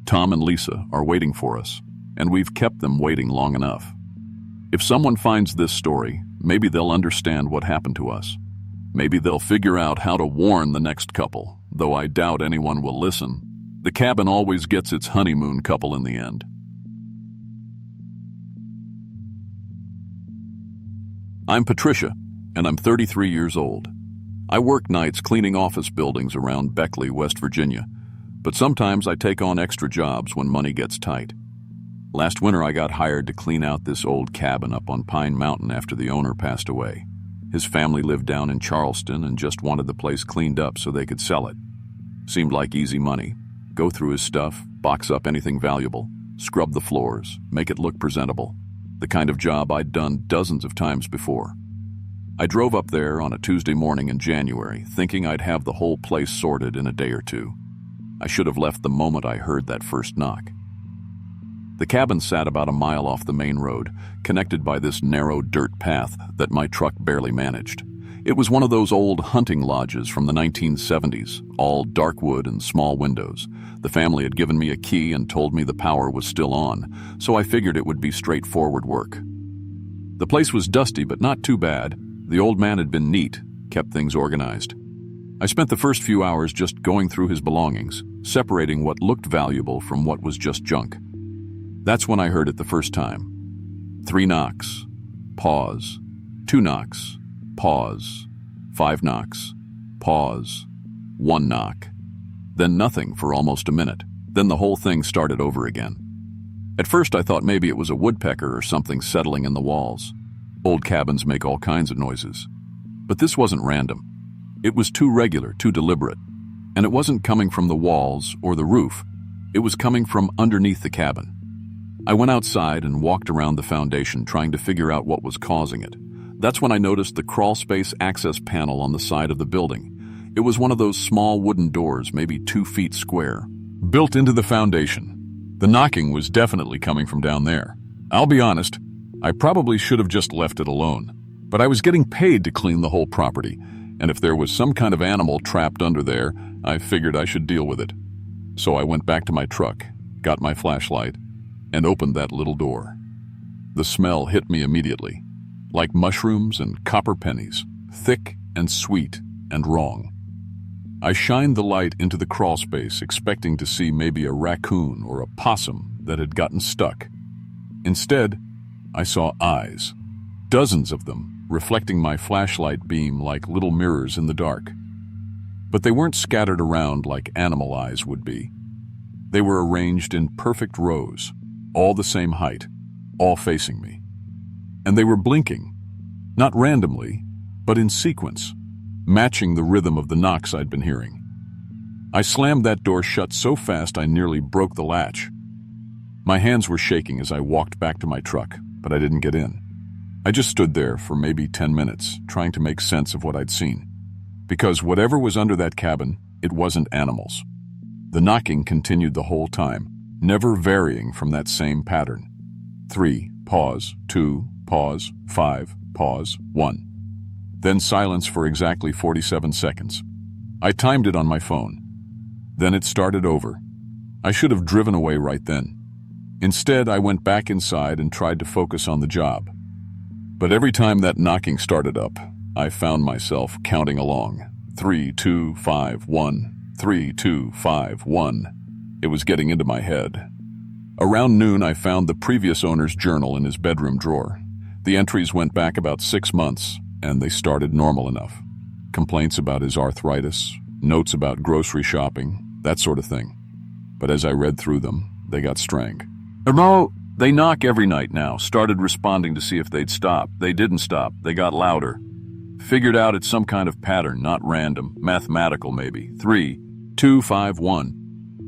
A: Tom and Lisa are waiting for us, and we've kept them waiting long enough. If someone finds this story, maybe they'll understand what happened to us. Maybe they'll figure out how to warn the next couple, though I doubt anyone will listen. The cabin always gets its honeymoon couple in the end. I'm Patricia, and I'm 33 years old. I work nights cleaning office buildings around Beckley, West Virginia, but sometimes I take on extra jobs when money gets tight. Last winter I got hired to clean out this old cabin up on Pine Mountain after the owner passed away. His family lived down in Charleston and just wanted the place cleaned up so they could sell it. Seemed like easy money. Go through his stuff, box up anything valuable, scrub the floors, make it look presentable. The kind of job I'd done dozens of times before. I drove up there on a Tuesday morning in January, thinking I'd have the whole place sorted in a day or two. I should have left the moment I heard that first knock. The cabin sat about a mile off the main road, connected by this narrow dirt path that my truck barely managed. It was one of those old hunting lodges from the 1970s, all dark wood and small windows. The family had given me a key and told me the power was still on, so I figured it would be straightforward work. The place was dusty, but not too bad. The old man had been neat, kept things organized. I spent the first few hours just going through his belongings, separating what looked valuable from what was just junk. That's when I heard it the first time. 3 knocks. Pause. 2 knocks. Pause. 5 knocks. Pause. 1 knock. Then nothing for almost a minute. Then the whole thing started over again. At first I thought maybe it was a woodpecker or something settling in the walls. Old cabins make all kinds of noises. But this wasn't random. It was too regular, too deliberate. And it wasn't coming from the walls or the roof. It was coming from underneath the cabin. I went outside and walked around the foundation trying to figure out what was causing it. That's when I noticed the crawl space access panel on the side of the building. It was one of those small wooden doors, maybe 2 feet square, built into the foundation. The knocking was definitely coming from down there. I'll be honest, I probably should have just left it alone. But I was getting paid to clean the whole property, and if there was some kind of animal trapped under there, I figured I should deal with it. So I went back to my truck, got my flashlight, and opened that little door. The smell hit me immediately, like mushrooms and copper pennies, thick and sweet and wrong. I shined the light into the crawl space, expecting to see maybe a raccoon or a possum that had gotten stuck. Instead, I saw eyes, dozens of them, reflecting my flashlight beam like little mirrors in the dark. But they weren't scattered around like animal eyes would be. They were arranged in perfect rows, all the same height, all facing me. And they were blinking, not randomly, but in sequence, matching the rhythm of the knocks I'd been hearing. I slammed that door shut so fast I nearly broke the latch. My hands were shaking as I walked back to my truck, but I didn't get in. I just stood there for maybe 10 minutes, trying to make sense of what I'd seen. Because whatever was under that cabin, it wasn't animals. The knocking continued the whole time, never varying from that same pattern. 3, pause, 2, pause, 5, pause, 1. Then silence for exactly 47 seconds. I timed it on my phone. Then it started over. I should have driven away right then. Instead, I went back inside and tried to focus on the job. But every time that knocking started up, I found myself counting along. 3, 2, 5, 1. 3, 2, 5, 1. It was getting into my head. Around noon, I found the previous owner's journal in his bedroom drawer. The entries went back about 6 months, and they started normal enough. Complaints about his arthritis, notes about grocery shopping, that sort of thing. But as I read through them, they got strange. No, they knock every night now. Started responding to see if they'd stop. They didn't stop. They got louder. Figured out it's some kind of pattern, not random. Mathematical, maybe. 3, 2, 5, 1.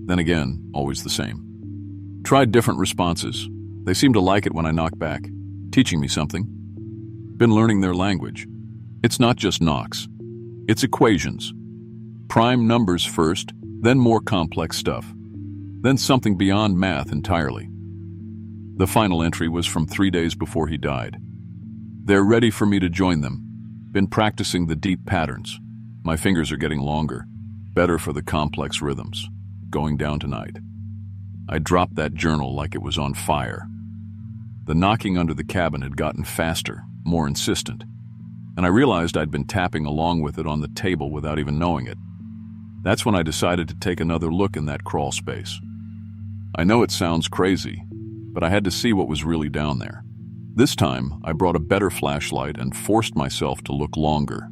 A: Then again, always the same. Tried different responses. They seem to like it when I knock back, teaching me something. Been learning their language. It's not just knocks. It's equations. Prime numbers first, then more complex stuff. Then something beyond math entirely. The final entry was from 3 days before he died. They're ready for me to join them. Been practicing the deep patterns. My fingers are getting longer. Better for the complex rhythms. Going down tonight. I dropped that journal like it was on fire. The knocking under the cabin had gotten faster, more insistent, and I realized I'd been tapping along with it on the table without even knowing it. That's when I decided to take another look in that crawl space. I know it sounds crazy, but I had to see what was really down there. This time, I brought a better flashlight and forced myself to look longer.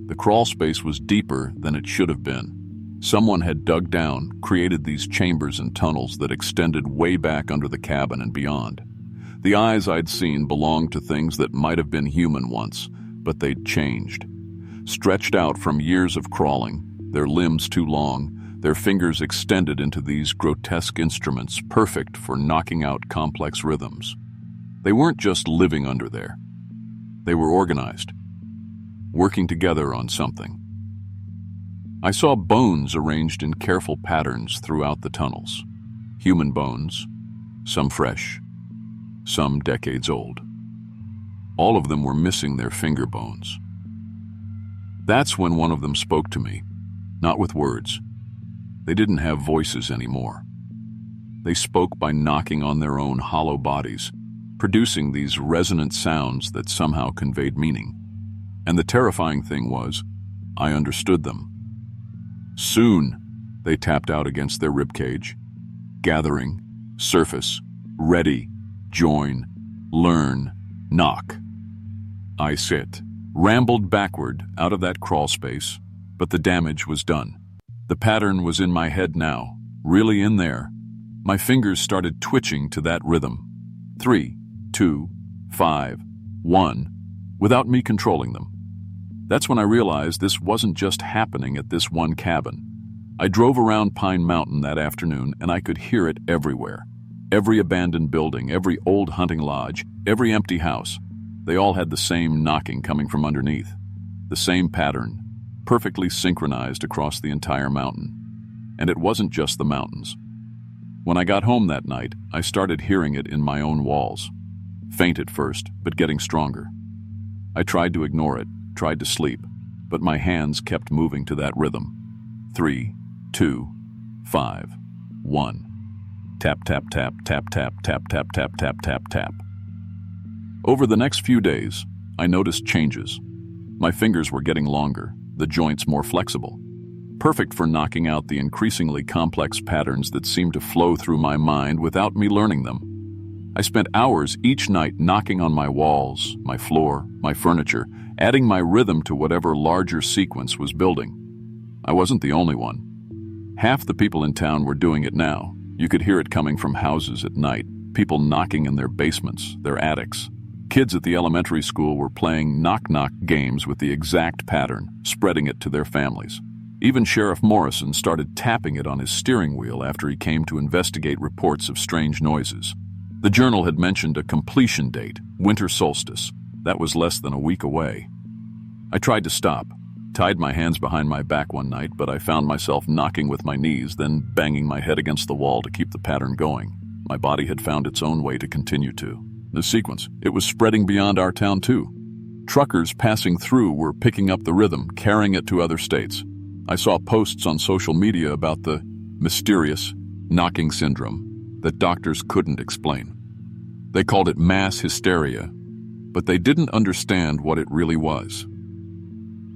A: The crawl space was deeper than it should have been. Someone had dug down, created these chambers and tunnels that extended way back under the cabin and beyond. The eyes I'd seen belonged to things that might have been human once, but they'd changed. Stretched out from years of crawling, their limbs too long, their fingers extended into these grotesque instruments perfect for knocking out complex rhythms. They weren't just living under there. They were organized, working together on something. I saw bones arranged in careful patterns throughout the tunnels. Human bones, some fresh, some decades old. All of them were missing their finger bones. That's when one of them spoke to me, not with words. They didn't have voices anymore. They spoke by knocking on their own hollow bodies, producing these resonant sounds that somehow conveyed meaning. And the terrifying thing was, I understood them. Soon, they tapped out against their ribcage. Gathering, surface, ready, join, learn, knock. I sit, rambled backward out of that crawl space, but the damage was done. The pattern was in my head now, really in there. My fingers started twitching to that rhythm. 3, 2, 5, 1, without me controlling them. That's when I realized this wasn't just happening at this one cabin. I drove around Pine Mountain that afternoon and I could hear it everywhere. Every abandoned building, every old hunting lodge, every empty house. They all had the same knocking coming from underneath. The same pattern, perfectly synchronized across the entire mountain. And it wasn't just the mountains. When I got home that night, I started hearing it in my own walls. Faint at first, but getting stronger. I tried to ignore it, tried to sleep, but my hands kept moving to that rhythm. 3, 2, 5, 1. Tap, tap, tap, tap, tap, tap, tap, tap, tap, tap, tap. Over the next few days, I noticed changes. My fingers were getting longer, the joints more flexible. Perfect for knocking out the increasingly complex patterns that seemed to flow through my mind without me learning them. I spent hours each night knocking on my walls, my floor, my furniture, adding my rhythm to whatever larger sequence was building. I wasn't the only one. Half the people in town were doing it now. You could hear it coming from houses at night, people knocking in their basements, their attics. Kids at the elementary school were playing knock-knock games with the exact pattern, spreading it to their families. Even Sheriff Morrison started tapping it on his steering wheel after he came to investigate reports of strange noises. The journal had mentioned a completion date, winter solstice. That was less than a week away. I tried to stop, tied my hands behind my back one night, but I found myself knocking with my knees, then banging my head against the wall to keep the pattern going. My body had found its own way to continue to. The sequence, it was spreading beyond our town too. Truckers passing through were picking up the rhythm, carrying it to other states. I saw posts on social media about the mysterious knocking syndrome that doctors couldn't explain. They called it mass hysteria, but they didn't understand what it really was.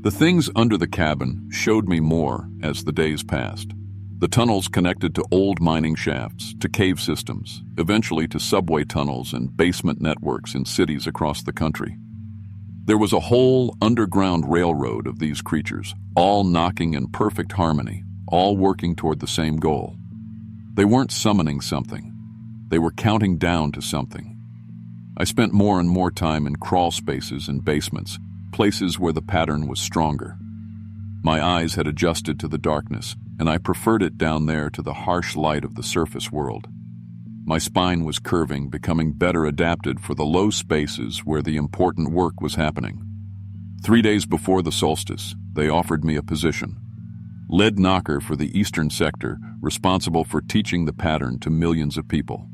A: The things under the cabin showed me more as the days passed. The tunnels connected to old mining shafts, to cave systems, eventually to subway tunnels and basement networks in cities across the country. There was a whole underground railroad of these creatures, all knocking in perfect harmony, all working toward the same goal. They weren't summoning something. They were counting down to something. I spent more and more time in crawl spaces and basements, places where the pattern was stronger. My eyes had adjusted to the darkness, and I preferred it down there to the harsh light of the surface world. My spine was curving, becoming better adapted for the low spaces where the important work was happening. 3 days before the solstice, they offered me a position. Lead knocker for the eastern sector, responsible for teaching the pattern to millions of people.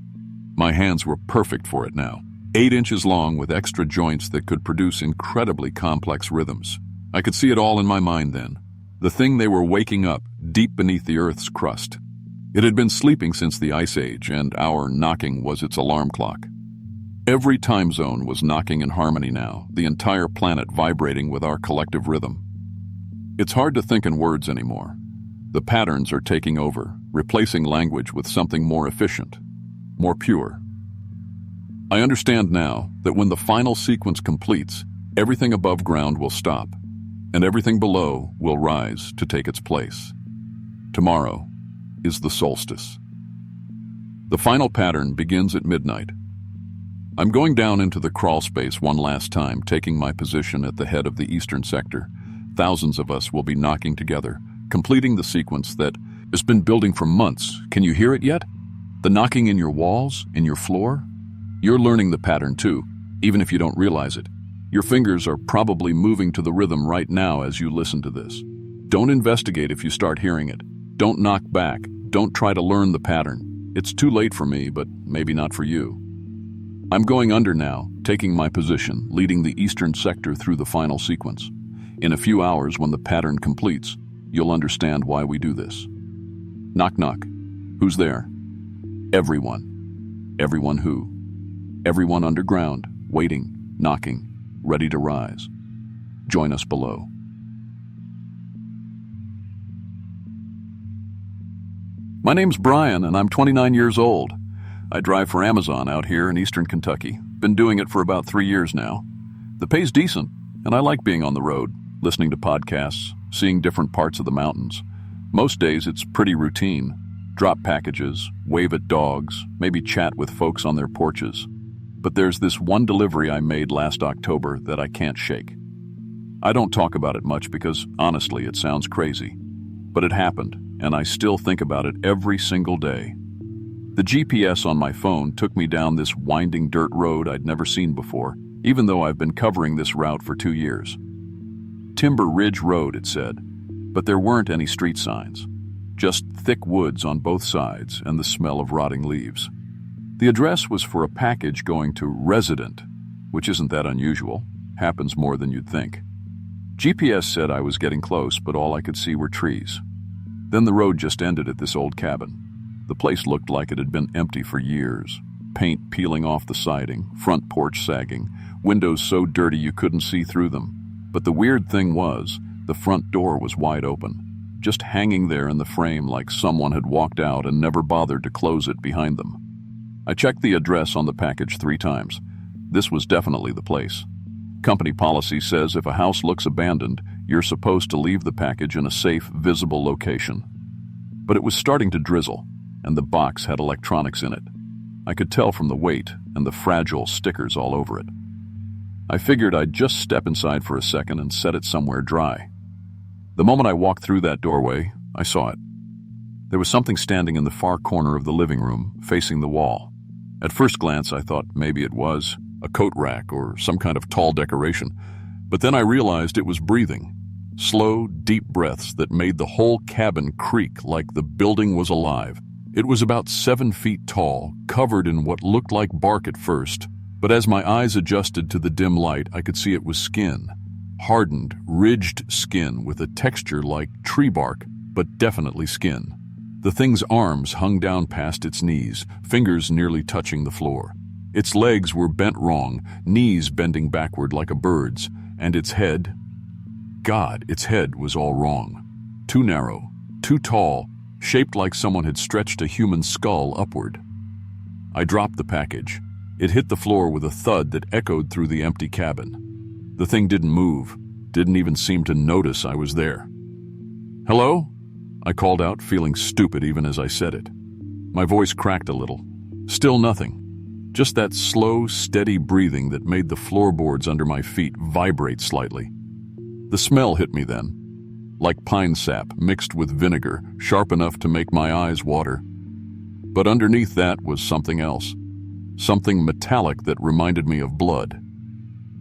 A: My hands were perfect for it now. 8 inches long with extra joints that could produce incredibly complex rhythms. I could see it all in my mind then. The thing they were waking up deep beneath the Earth's crust. It had been sleeping since the Ice Age, and our knocking was its alarm clock. Every time zone was knocking in harmony now, the entire planet vibrating with our collective rhythm. It's hard to think in words anymore. The patterns are taking over, replacing language with something more efficient, more pure. I understand now that when the final sequence completes, everything above ground will stop, and everything below will rise to take its place. Tomorrow is the solstice. The final pattern begins at midnight. I'm going down into the crawl space one last time, taking my position at the head of the eastern sector. Thousands of us will be knocking together, completing the sequence that has been building for months. Can you hear it yet? The knocking in your walls, in your floor? You're learning the pattern too, even if you don't realize it. Your fingers are probably moving to the rhythm right now as you listen to this. Don't investigate if you start hearing it. Don't knock back. Don't try to learn the pattern. It's too late for me, but maybe not for you. I'm going under now, taking my position, leading the eastern sector through the final sequence. In a few hours, when the pattern completes, you'll understand why we do this. Knock, knock. Who's there? Everyone. Everyone who? Everyone underground, waiting, knocking, ready to rise. Join us below. My name's Brian, and I'm 29 years old. I drive for Amazon out here in eastern Kentucky. Been doing it for about 3 years now. The pay's decent, and I like being on the road, listening to podcasts, seeing different parts of the mountains. Most days it's pretty routine. Drop packages, wave at dogs, maybe chat with folks on their porches. But there's this one delivery I made last October that I can't shake. I don't talk about it much because, honestly, it sounds crazy. But it happened, and I still think about it every single day. The GPS on my phone took me down this winding dirt road I'd never seen before, even though I've been covering this route for 2 years. Timber Ridge Road, it said, but there weren't any street signs. Just thick woods on both sides and the smell of rotting leaves. The address was for a package going to Resident, which isn't that unusual. Happens more than you'd think. GPS said I was getting close, but all I could see were trees. Then the road just ended at this old cabin. The place looked like it had been empty for years. Paint peeling off the siding, front porch sagging, windows so dirty you couldn't see through them. But the weird thing was, the front door was wide open, just hanging there in the frame like someone had walked out and never bothered to close it behind them. I checked the address on the package 3 times. This was definitely the place. Company policy says if a house looks abandoned, you're supposed to leave the package in a safe, visible location. But it was starting to drizzle, and the box had electronics in it. I could tell from the weight and the fragile stickers all over it. I figured I'd just step inside for a second and set it somewhere dry. The moment I walked through that doorway, I saw it. There was something standing in the far corner of the living room, facing the wall. At first glance, I thought maybe it was a coat rack or some kind of tall decoration, but then I realized it was breathing. Slow, deep breaths that made the whole cabin creak like the building was alive. It was about 7 feet tall, covered in what looked like bark at first, but as my eyes adjusted to the dim light, I could see it was skin. Hardened, ridged skin with a texture like tree bark, but definitely skin. The thing's arms hung down past its knees, fingers nearly touching the floor. Its legs were bent wrong, knees bending backward like a bird's, and its head... God, its head was all wrong. Too narrow, too tall, shaped like someone had stretched a human skull upward. I dropped the package. It hit the floor with a thud that echoed through the empty cabin. The thing didn't move, didn't even seem to notice I was there. "Hello?" I called out, feeling stupid even as I said it. My voice cracked a little. Still nothing. Just that slow, steady breathing that made the floorboards under my feet vibrate slightly. The smell hit me then, like pine sap mixed with vinegar, sharp enough to make my eyes water. But underneath that was something else. Something metallic that reminded me of blood.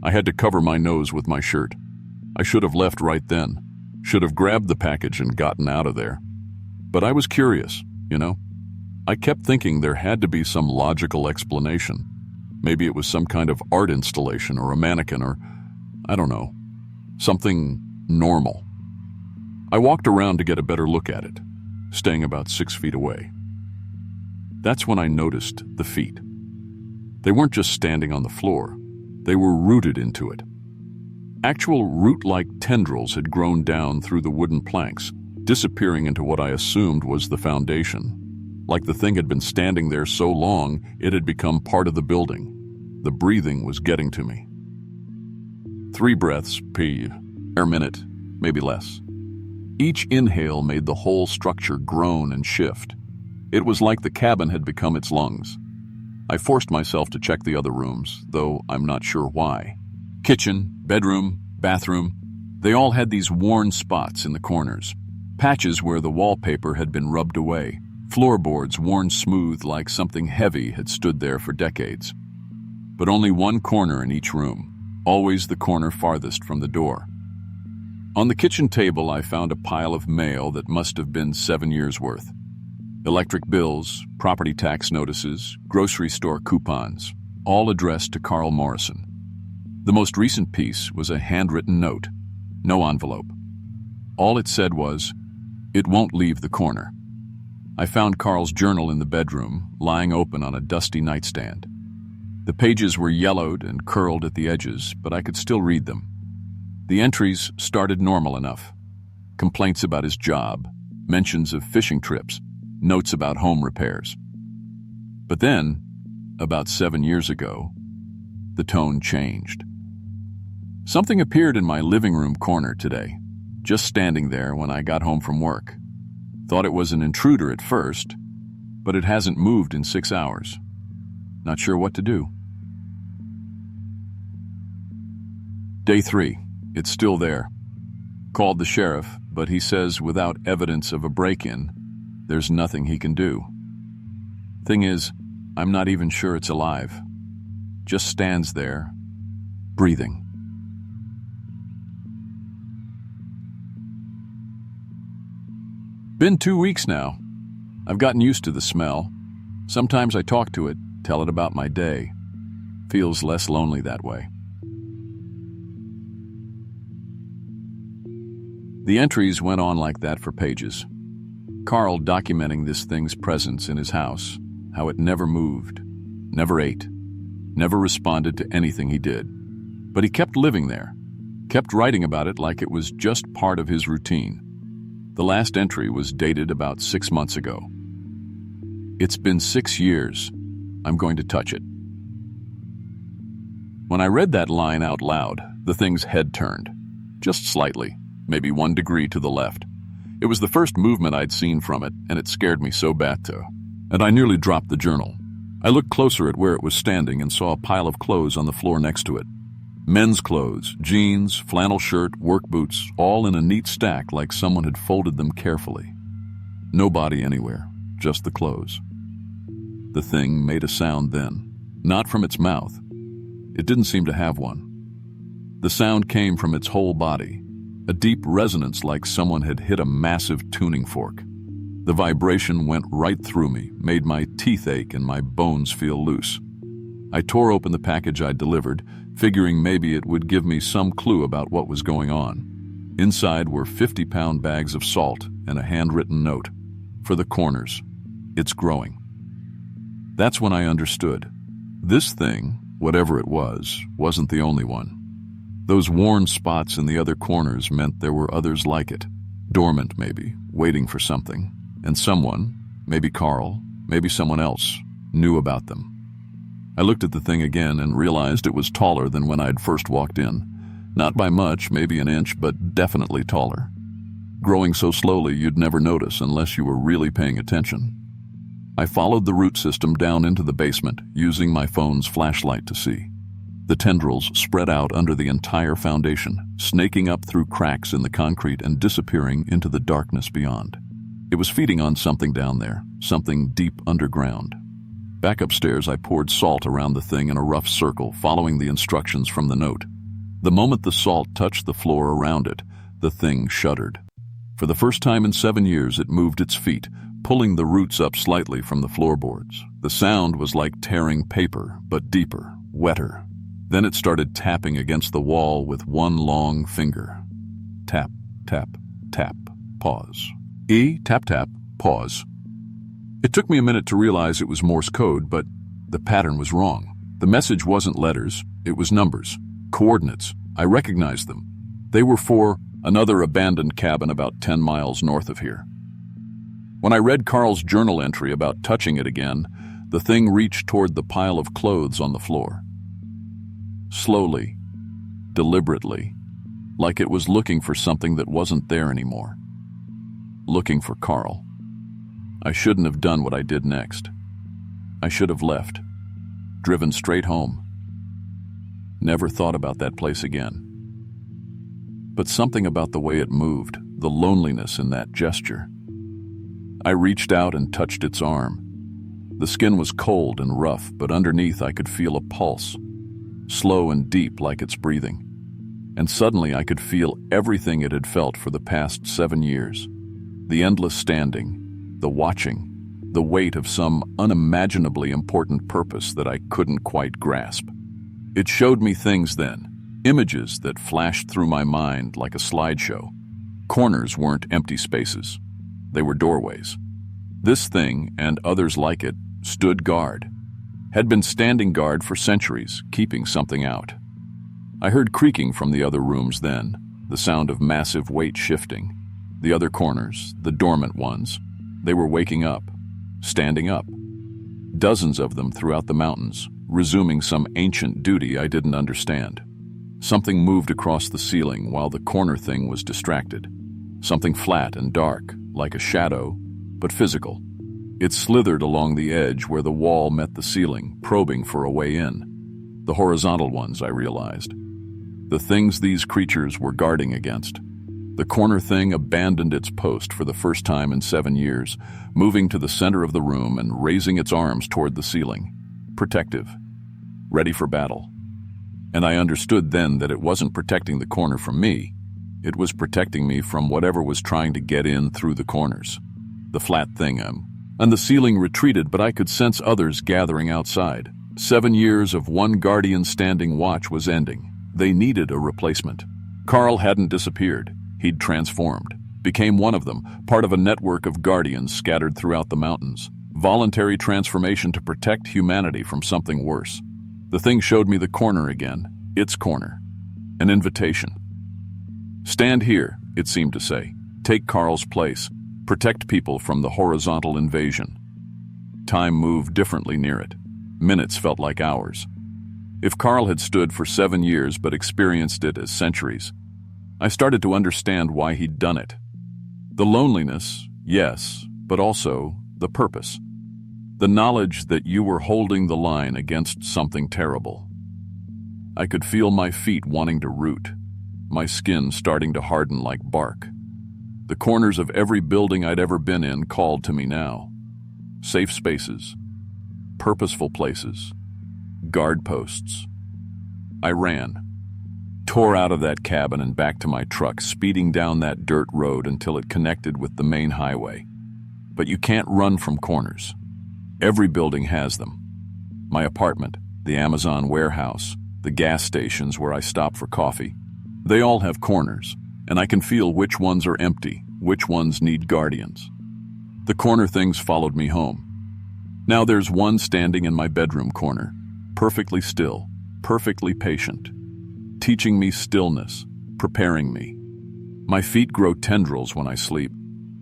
A: I had to cover my nose with my shirt. I should have left right then. Should have grabbed the package and gotten out of there. But I was curious, you know. I kept thinking there had to be some logical explanation. Maybe it was some kind of art installation or a mannequin or, I don't know, something normal. I walked around to get a better look at it, staying about 6 feet away. That's when I noticed the feet. They weren't just standing on the floor. They were rooted into it. Actual root-like tendrils had grown down through the wooden planks, disappearing into what I assumed was the foundation. Like the thing had been standing there so long, it had become part of the building. The breathing was getting to me. 3 breaths per minute, maybe less. Each inhale made the whole structure groan and shift. It was like the cabin had become its lungs. I forced myself to check the other rooms, though I'm not sure why. Kitchen, bedroom, bathroom, they all had these worn spots in the corners. Patches where the wallpaper had been rubbed away. Floorboards worn smooth like something heavy had stood there for decades. But only one corner in each room, always the corner farthest from the door. On the kitchen table, I found a pile of mail that must have been 7 years' worth. Electric bills, property tax notices, grocery store coupons, all addressed to Carl Morrison. The most recent piece was a handwritten note, no envelope. All it said was, "It won't leave the corner." I found Carl's journal in the bedroom, lying open on a dusty nightstand. The pages were yellowed and curled at the edges, but I could still read them. The entries started normal enough. Complaints about his job, mentions of fishing trips, notes about home repairs. But then, about 7 years ago, the tone changed. Something appeared in my living room corner today, just standing there when I got home from work. Thought it was an intruder at first, but it hasn't moved in 6 hours. Not sure what to do. Day 3. It's still there. Called the sheriff, but he says without evidence of a break-in, there's nothing he can do. Thing is, I'm not even sure it's alive. Just stands there, breathing. Been 2 weeks now. I've gotten used to the smell. Sometimes I talk to it, tell it about my day. Feels less lonely that way. The entries went on like that for pages. Carl documenting this thing's presence in his house, how it never moved, never ate, never responded to anything he did. But he kept living there, kept writing about it like it was just part of his routine. The last entry was dated about 6 months ago. It's been 6 years. I'm going to touch it. When I read that line out loud, the thing's head turned, just slightly, maybe 1 degree to the left. It was the first movement I'd seen from it, and it scared me so bad, too. And I nearly dropped the journal. I looked closer at where it was standing and saw a pile of clothes on the floor next to it. Men's clothes, jeans, flannel shirt, work boots, all in a neat stack like someone had folded them carefully. No body anywhere, just the clothes. The thing made a sound then, not from its mouth. It didn't seem to have one. The sound came from its whole body, a deep resonance like someone had hit a massive tuning fork. The vibration went right through me, made my teeth ache and my bones feel loose. I tore open the package I'd delivered, figuring maybe it would give me some clue about what was going on. Inside were 50-pound bags of salt and a handwritten note. For the corners. It's growing. That's when I understood. This thing, whatever it was, wasn't the only one. Those worn spots in the other corners meant there were others like it, dormant maybe, waiting for something, and someone, maybe Carl, maybe someone else, knew about them. I looked at the thing again and realized it was taller than when I'd first walked in. Not by much, maybe an inch, but definitely taller. Growing so slowly you'd never notice unless you were really paying attention. I followed the root system down into the basement, using my phone's flashlight to see. The tendrils spread out under the entire foundation, snaking up through cracks in the concrete and disappearing into the darkness beyond. It was feeding on something down there, something deep underground. Back upstairs, I poured salt around the thing in a rough circle, following the instructions from the note. The moment the salt touched the floor around it, the thing shuddered. For the first time in 7 years, it moved its feet, pulling the roots up slightly from the floorboards. The sound was like tearing paper, but deeper, wetter. Then it started tapping against the wall with one long finger. Tap, tap, tap, pause. Tap, tap, pause. It took me a minute to realize it was Morse code, but the pattern was wrong. The message wasn't letters, it was numbers, coordinates. I recognized them. They were for another abandoned cabin about 10 miles north of here. When I read Carl's journal entry about touching it again, the thing reached toward the pile of clothes on the floor. Slowly, deliberately, like it was looking for something that wasn't there anymore. Looking for Carl. I shouldn't have done what I did next. I should have left, driven straight home. Never thought about that place again. But something about the way it moved, the loneliness in that gesture. I reached out and touched its arm. The skin was cold and rough, but underneath I could feel a pulse, slow and deep like it's breathing. And suddenly I could feel everything it had felt for the past 7 years. The endless standing, the watching, the weight of some unimaginably important purpose that I couldn't quite grasp. It showed me things then, images that flashed through my mind like a slideshow. Corners weren't empty spaces. They were doorways. This thing, and others like it, stood guard. Had been standing guard for centuries, keeping something out. I heard creaking from the other rooms then, the sound of massive weight shifting. The other corners, the dormant ones, they were waking up, standing up. Dozens of them throughout the mountains, resuming some ancient duty I didn't understand. Something moved across the ceiling while the corner thing was distracted. Something flat and dark, like a shadow, but physical. It slithered along the edge where the wall met the ceiling, probing for a way in. The horizontal ones, I realized. The things these creatures were guarding against. The corner thing abandoned its post for the first time in 7 years, moving to the center of the room and raising its arms toward the ceiling. Protective. Ready for battle. And I understood then that it wasn't protecting the corner from me. It was protecting me from whatever was trying to get in through the corners. The flat thing, and the ceiling retreated, but I could sense others gathering outside. 7 years of one guardian standing watch was ending. They needed a replacement. Carl hadn't disappeared. He'd transformed, became one of them, part of a network of guardians scattered throughout the mountains. Voluntary transformation to protect humanity from something worse. The thing showed me the corner again, its corner. An invitation. Stand here, it seemed to say. Take Carl's place. Protect people from the horizontal invasion. Time moved differently near it. Minutes felt like hours. If Carl had stood for 7 years but experienced it as centuries, I started to understand why he'd done it. The loneliness, yes, but also the purpose. The knowledge that you were holding the line against something terrible. I could feel my feet wanting to root, my skin starting to harden like bark. The corners of every building I'd ever been in called to me now. Safe spaces, purposeful places, guard posts. I ran. Tore out of that cabin and back to my truck, speeding down that dirt road until it connected with the main highway. But you can't run from corners. Every building has them. My apartment, the Amazon warehouse, the gas stations where I stop for coffee. They all have corners, and I can feel which ones are empty, which ones need guardians. The corner things followed me home. Now there's one standing in my bedroom corner, perfectly still, perfectly patient. Teaching me stillness, preparing me. My feet grow tendrils when I sleep,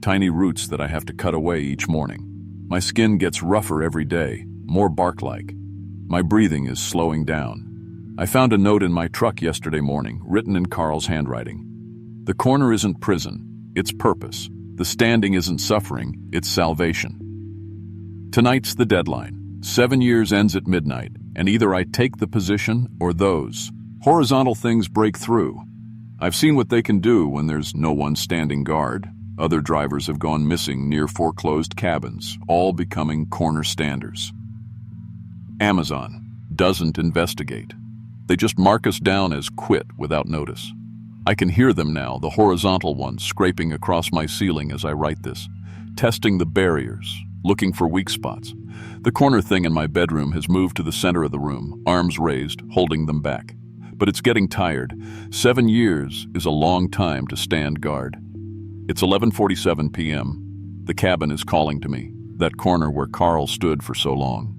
A: tiny roots that I have to cut away each morning. My skin gets rougher every day, more bark-like. My breathing is slowing down. I found a note in my truck yesterday morning, written in Carl's handwriting. The corner isn't prison, it's purpose. The standing isn't suffering, it's salvation. Tonight's the deadline. 7 years ends at midnight, and either I take the position or those horizontal things break through. I've seen what they can do when there's no one standing guard. Other drivers have gone missing near foreclosed cabins, all becoming corner standers. Amazon doesn't investigate. They just mark us down as quit witut notice. I can hear them now, the horizontal ones scraping across my ceiling as I write this, testing the barriers, looking for weak spots. The corner thing in my bedroom has moved to the center of the room, arms raised, holding them back. But it's getting tired. 7 years is a long time to stand guard. It's 11:47 p.m. The cabin is calling to me, that corner where Carl stood for so long.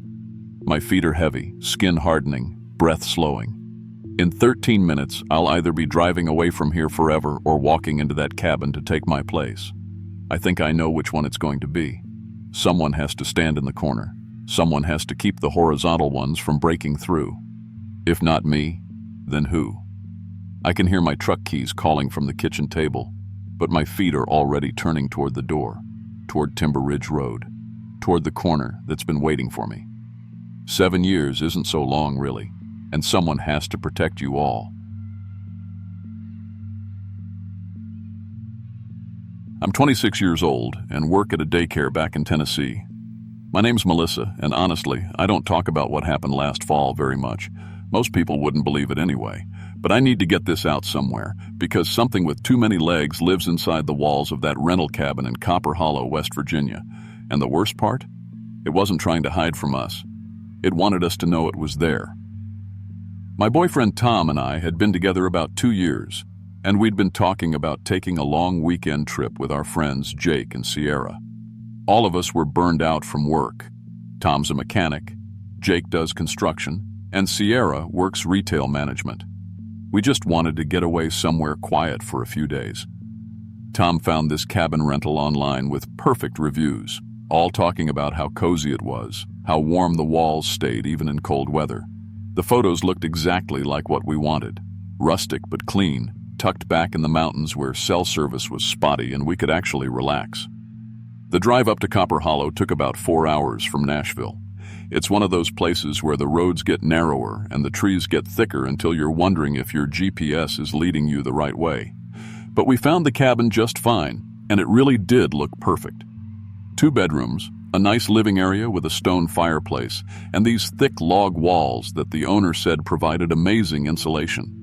A: My feet are heavy, skin hardening, breath slowing. In 13 minutes, I'll either be driving away from here forever or walking into that cabin to take my place. I think I know which one it's going to be. Someone has to stand in the corner. Someone has to keep the horizontal ones from breaking through. If not me, then who? I can hear my truck keys calling from the kitchen table, but my feet are already turning toward the door, toward Timber Ridge Road, toward the corner that's been waiting for me. 7 years isn't so long, really, and someone has to protect you all. I'm 26 years old and work at a daycare back in Tennessee. My name's Melissa, and honestly, I don't talk about what happened last fall very much. Most people wouldn't believe it anyway. But I need to get this out somewhere, because something with too many legs lives inside the walls of that rental cabin in Copper Hollow, West Virginia. And the worst part? It wasn't trying to hide from us. It wanted us to know it was there. My boyfriend Tom and I had been together about 2 years, and we'd been talking about taking a long weekend trip with our friends Jake and Sierra. All of us were burned out from work. Tom's a mechanic, Jake does construction, and Sierra works retail management. We just wanted to get away somewhere quiet for a few days. Tom found this cabin rental online with perfect reviews, all talking about how cozy it was, how warm the walls stayed even in cold weather. The photos looked exactly like what we wanted, rustic but clean, tucked back in the mountains where cell service was spotty and we could actually relax. The drive up to Copper Hollow took about 4 hours from Nashville. It's one of those places where the roads get narrower and the trees get thicker until you're wondering if your GPS is leading you the right way. But we found the cabin just fine, and it really did look perfect. 2 bedrooms, a nice living area with a stone fireplace, and these thick log walls that the owner said provided amazing insulation.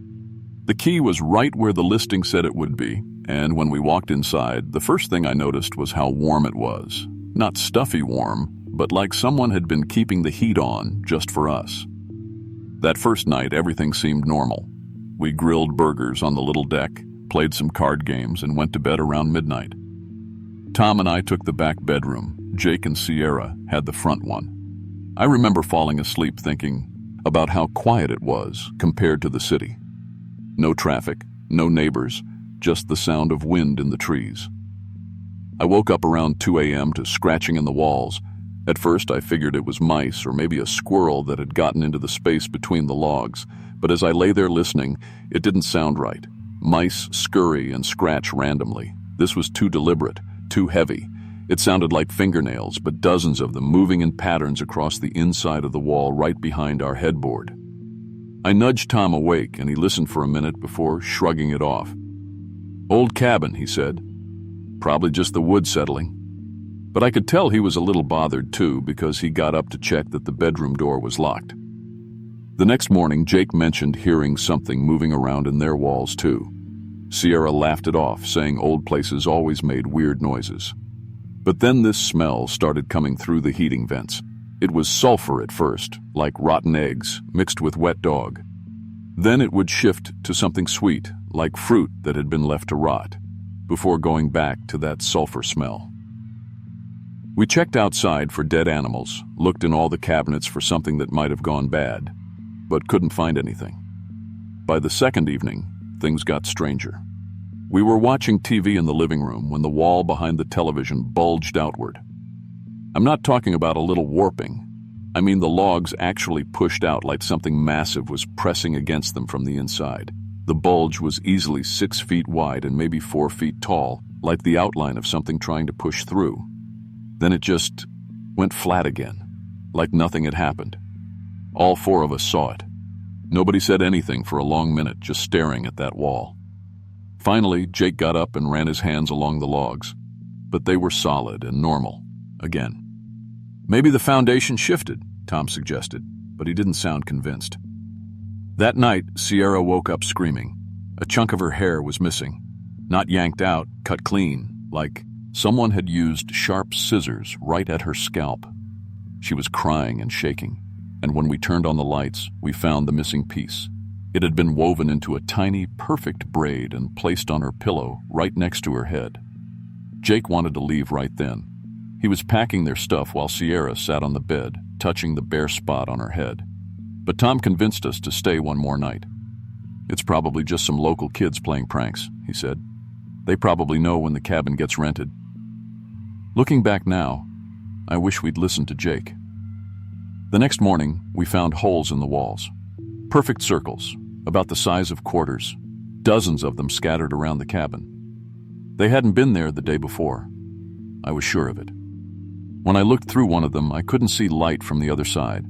A: The key was right where the listing said it would be, and when we walked inside, the first thing I noticed was how warm it was. Not stuffy warm, but like someone had been keeping the heat on just for us. That first night, everything seemed normal. We grilled burgers on the little deck, played some card games, and went to bed around midnight. Tom and I took the back bedroom. Jake and Sierra had the front one. I remember falling asleep thinking about how quiet it was compared to the city. No traffic, no neighbors, just the sound of wind in the trees. I woke up around 2 a.m. to scratching in the walls. At first, I figured it was mice or maybe a squirrel that had gotten into the space between the logs, but as I lay there listening, it didn't sound right. Mice scurry and scratch randomly. This was too deliberate, too heavy. It sounded like fingernails, but dozens of them moving in patterns across the inside of the wall right behind our headboard. I nudged Tom awake, and he listened for a minute before shrugging it off. "Old cabin," he said. "Probably just the wood settling." But I could tell he was a little bothered too, because he got up to check that the bedroom door was locked. The next morning, Jake mentioned hearing something moving around in their walls too. Sierra laughed it off, saying old places always made weird noises. But then this smell started coming through the heating vents. It was sulfur at first, like rotten eggs, mixed with wet dog. Then it would shift to something sweet, like fruit that had been left to rot, before going back to that sulfur smell. We checked outside for dead animals, looked in all the cabinets for something that might have gone bad, but couldn't find anything. By the second evening, things got stranger. We were watching TV in the living room when the wall behind the television bulged outward. I'm not talking about a little warping. I mean the logs actually pushed out like something massive was pressing against them from the inside. The bulge was easily 6 feet wide and maybe 4 feet tall, like the outline of something trying to push through. Then it just went flat again, like nothing had happened. All 4 of us saw it. Nobody said anything for a long minute, just staring at that wall. Finally, Jake got up and ran his hands along the logs. but they were solid and normal. Again. Maybe the foundation shifted, Tom suggested, but he didn't sound convinced. That night, Sierra woke up screaming. A chunk of her hair was missing. Not yanked out, cut clean, like someone had used sharp scissors right at her scalp. She was crying and shaking, and when we turned on the lights, we found the missing piece. It had been woven into a tiny, perfect braid and placed on her pillow right next to her head. Jake wanted to leave right then. He was packing their stuff while Sierra sat on the bed, touching the bare spot on her head. But Tom convinced us to stay one more night. It's probably just some local kids playing pranks, he said. They probably know when the cabin gets rented. Looking back now, I wish we'd listened to Jake. The next morning, we found holes in the walls. Perfect circles, about the size of quarters, dozens of them scattered around the cabin. They hadn't been there the day before. I was sure of it. When I looked through one of them, I couldn't see light from the other side.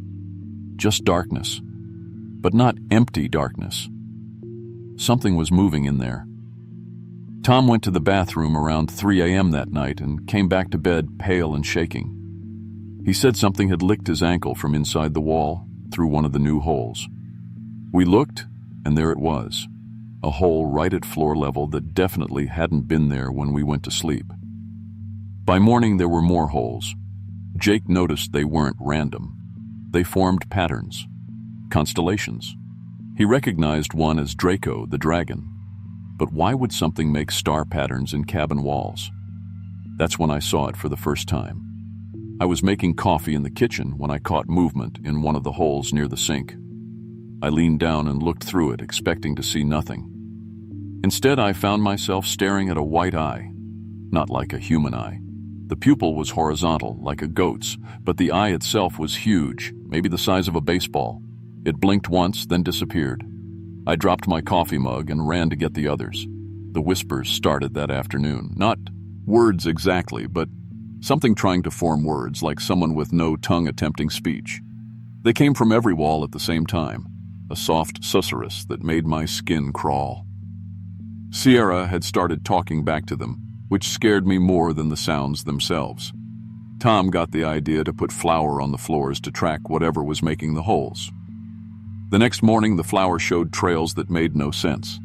A: Just darkness, but not empty darkness. Something was moving in there. Tom went to the bathroom around 3 a.m. that night and came back to bed pale and shaking. He said something had licked his ankle from inside the wall through one of the new holes. We looked, and there it was, a hole right at floor level that definitely hadn't been there when we went to sleep. By morning, there were more holes. Jake noticed they weren't random. They formed patterns, constellations. He recognized one as Draco, the dragon. But why would something make star patterns in cabin walls? That's when I saw it for the first time. I was making coffee in the kitchen when I caught movement in one of the holes near the sink. I leaned down and looked through it, expecting to see nothing. Instead, I found myself staring at a white eye, not like a human eye. The pupil was horizontal, like a goat's, but the eye itself was huge, maybe the size of a baseball. It blinked once, then disappeared. I dropped my coffee mug and ran to get the others. The whispers started that afternoon. Not words exactly, but something trying to form words, like someone with no tongue attempting speech. They came from every wall at the same time, a soft susurrus that made my skin crawl. Sierra had started talking back to them, which scared me more than the sounds themselves. Tom got the idea to put flour on the floors to track whatever was making the holes. The next morning, the flour showed trails that made no sense.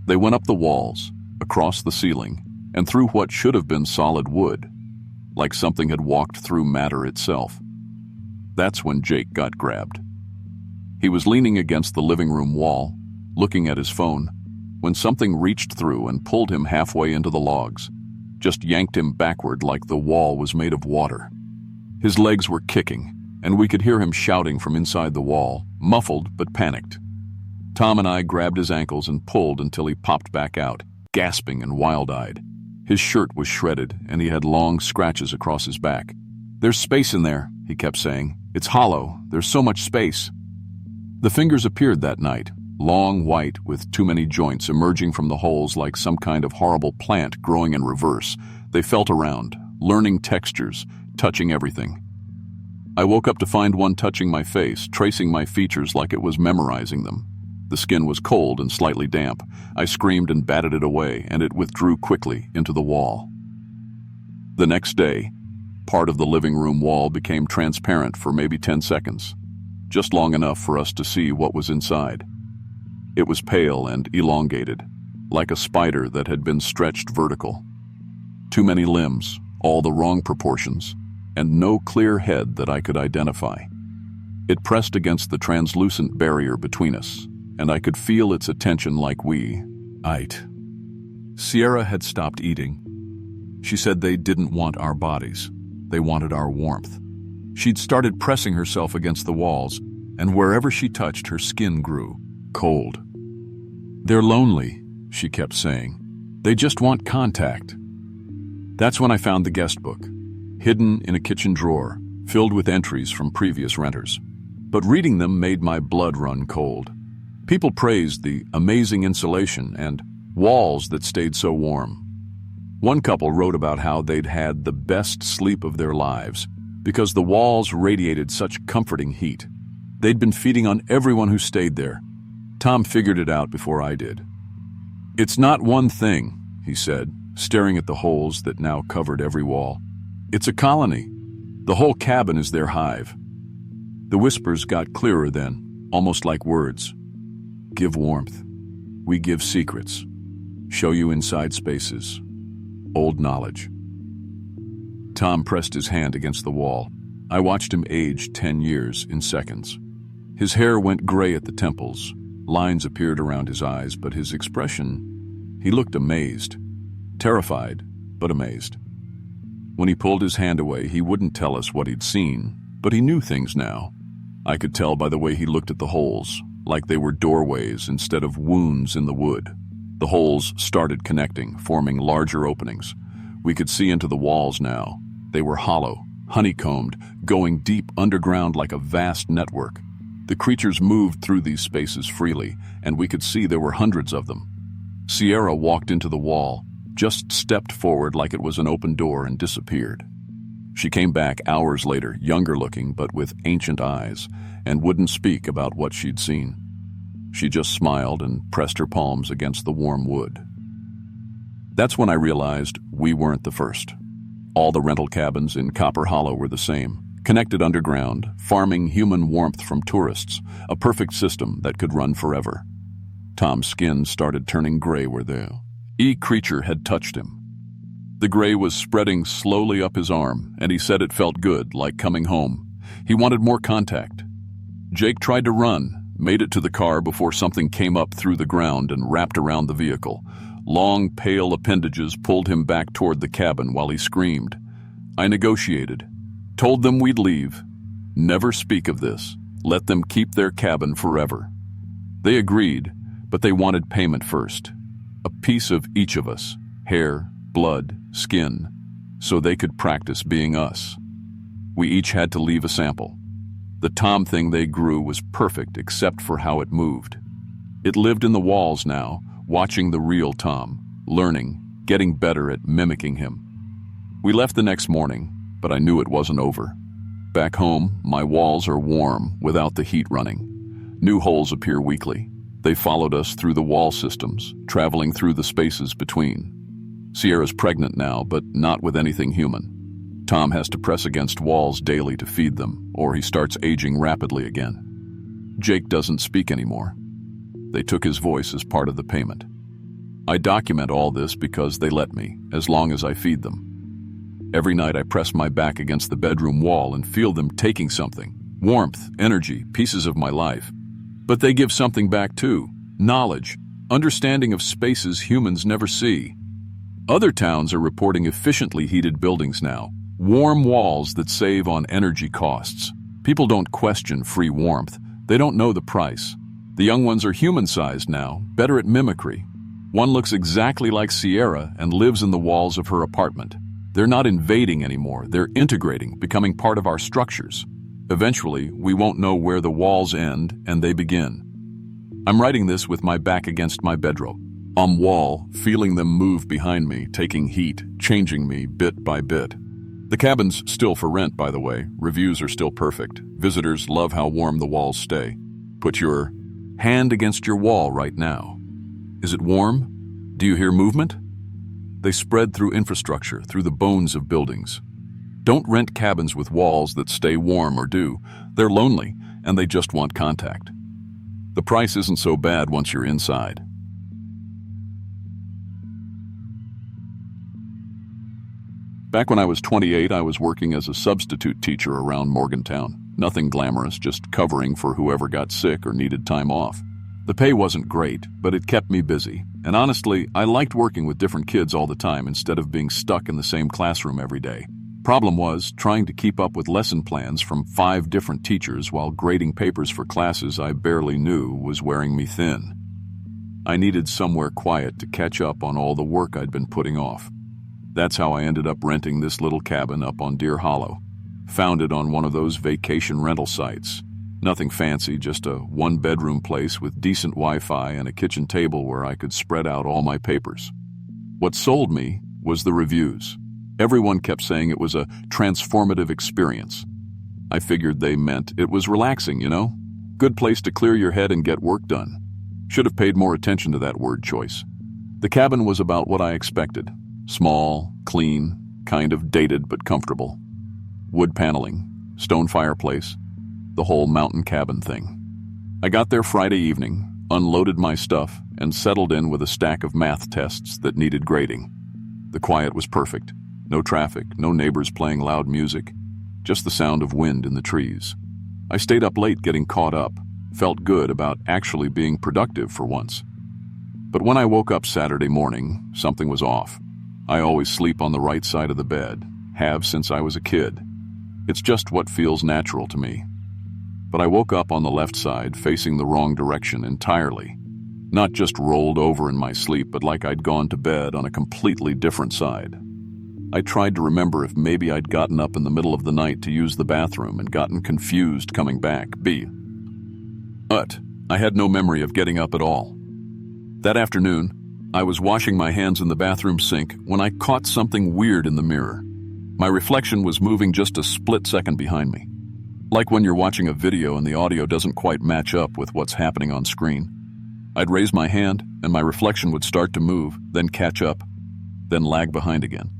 A: They went up the walls, across the ceiling, and through what should have been solid wood, like something had walked through matter itself. That's when Jake got grabbed. He was leaning against the living room wall, looking at his phone, when something reached through and pulled him halfway into the logs, just yanked him backward like the wall was made of water. His legs were kicking, and we could hear him shouting from inside the wall, muffled but panicked. Tom and I grabbed his ankles and pulled until he popped back out, gasping and wild-eyed. His shirt was shredded, and he had long scratches across his back. "There's space in there," he kept saying. "It's hollow. There's so much space." The fingers appeared that night, long white with too many joints emerging from the holes like some kind of horrible plant growing in reverse. They felt around, learning textures, touching everything. I woke up to find one touching my face, tracing my features like it was memorizing them. The skin was cold and slightly damp. I screamed and batted it away, and it withdrew quickly into the wall. The next day, part of the living room wall became transparent for maybe 10 seconds, just long enough for us to see what was inside. It was pale and elongated, like a spider that had been stretched vertical. Too many limbs, all the wrong proportions, and no clear head that I could identify. It pressed against the translucent barrier between us, and I could feel its attention like we ate. Sierra had stopped eating. She said they didn't want our bodies. They wanted our warmth. She'd started pressing herself against the walls, and wherever she touched, her skin grew cold. "They're lonely," she kept saying. "They just want contact." That's when I found the guest book, hidden in a kitchen drawer, filled with entries from previous renters. But reading them made my blood run cold. People praised the amazing insulation and walls that stayed so warm. One couple wrote about how they'd had the best sleep of their lives because the walls radiated such comforting heat. They'd been feeding on everyone who stayed there. Tom figured it out before I did. "It's not one thing," he said. staring at the holes that now covered every wall. It's a colony. The whole cabin is their hive. The whispers got clearer then, almost like words. Give warmth. We give secrets. Show you inside spaces. Old knowledge. Tom pressed his hand against the wall. I watched him age 10 years in seconds. His hair went gray at the temples. Lines appeared around his eyes, but his expression, he looked amazed. Terrified, but amazed. When he pulled his hand away, he wouldn't tell us what he'd seen, but he knew things now. I could tell by the way he looked at the holes, like they were doorways instead of wounds in the wood. The holes started connecting, forming larger openings. We could see into the walls now. They were hollow, honeycombed, going deep underground like a vast network. The creatures moved through these spaces freely, and we could see there were hundreds of them. Sierra walked into the wall, just stepped forward like it was an open door and disappeared. She came back hours later, younger looking but with ancient eyes, and wouldn't speak about what she'd seen. She just smiled and pressed her palms against the warm wood. That's when I realized we weren't the first. All the rental cabins in Copper Hollow were the same, connected underground, farming human warmth from tourists, a perfect system that could run forever. Tom's skin started turning gray where the creature had touched him. The gray was spreading slowly up his arm, and he said it felt good, like coming home. He wanted more contact. Jake tried to run, made it to the car before something came up through the ground and wrapped around the vehicle. Long, pale appendages pulled him back toward the cabin while he screamed. I negotiated. Told them we'd leave. Never speak of this. Let them keep their cabin forever. They agreed, but they wanted payment first. A piece of each of us, hair, blood, skin, so they could practice being us. We each had to leave a sample. The Tom thing they grew was perfect except for how it moved. It lived in the walls now, watching the real Tom, learning, getting better at mimicking him. We left the next morning, but I knew it wasn't over. Back home, my walls are warm without the heat running. New holes appear weekly. They followed us through the wall systems, traveling through the spaces between. Sierra's pregnant now, but not with anything human. Tom has to press against walls daily to feed them, or he starts aging rapidly again. Jake doesn't speak anymore. They took his voice as part of the payment. I document all this because they let me, as long as I feed them. Every night I press my back against the bedroom wall and feel them taking something. Warmth, energy, pieces of my life. But they give something back too. Knowledge, understanding of spaces humans never see. Other towns are reporting efficiently heated buildings now. Warm walls that save on energy costs. People don't question free warmth. They don't know the price. The young ones are human-sized now, better at mimicry. One looks exactly like Sierra and lives in the walls of her apartment. They're not invading anymore. They're integrating, becoming part of our structures. Eventually, we won't know where the walls end and they begin. I'm writing this with my back against my bedroom. On wall, feeling them move behind me, taking heat, changing me bit by bit. The cabin's still for rent, by the way. Reviews are still perfect. Visitors love how warm the walls stay. Put your hand against your wall right now. Is it warm? Do you hear movement? They spread through infrastructure, through the bones of buildings. Don't rent cabins with walls that stay warm or do. They're lonely, and they just want contact. The price isn't so bad once you're inside. Back when I was 28, I was working as a substitute teacher around Morgantown. Nothing glamorous, just covering for whoever got sick or needed time off. The pay wasn't great, but it kept me busy. And honestly, I liked working with different kids all the time instead of being stuck in the same classroom every day. Problem was, trying to keep up with lesson plans from 5 different teachers while grading papers for classes I barely knew was wearing me thin. I needed somewhere quiet to catch up on all the work I'd been putting off. That's how I ended up renting this little cabin up on Deer Hollow. Found it on one of those vacation rental sites. Nothing fancy, just a 1-bedroom place with decent Wi-Fi and a kitchen table where I could spread out all my papers. What sold me was the reviews. Everyone kept saying it was a transformative experience. I figured they meant it was relaxing, you know? Good place to clear your head and get work done. Should have paid more attention to that word choice. The cabin was about what I expected. Small, clean, kind of dated but comfortable. Wood paneling, stone fireplace, the whole mountain cabin thing. I got there Friday evening, unloaded my stuff, and settled in with a stack of math tests that needed grading. The quiet was perfect. No traffic, no neighbors playing loud music, just the sound of wind in the trees. I stayed up late getting caught up, felt good about actually being productive for once. But when I woke up Saturday morning, something was off. I always sleep on the right side of the bed, have since I was a kid. It's just what feels natural to me. But I woke up on the left side, facing the wrong direction entirely. Not just rolled over in my sleep, but like I'd gone to bed on a completely different side. I tried to remember if maybe I'd gotten up in the middle of the night to use the bathroom and gotten confused coming back. But I had no memory of getting up at all. That afternoon, I was washing my hands in the bathroom sink when I caught something weird in the mirror. My reflection was moving just a split second behind me. Like when you're watching a video and the audio doesn't quite match up with what's happening on screen. I'd raise my hand and my reflection would start to move, then catch up, then lag behind again.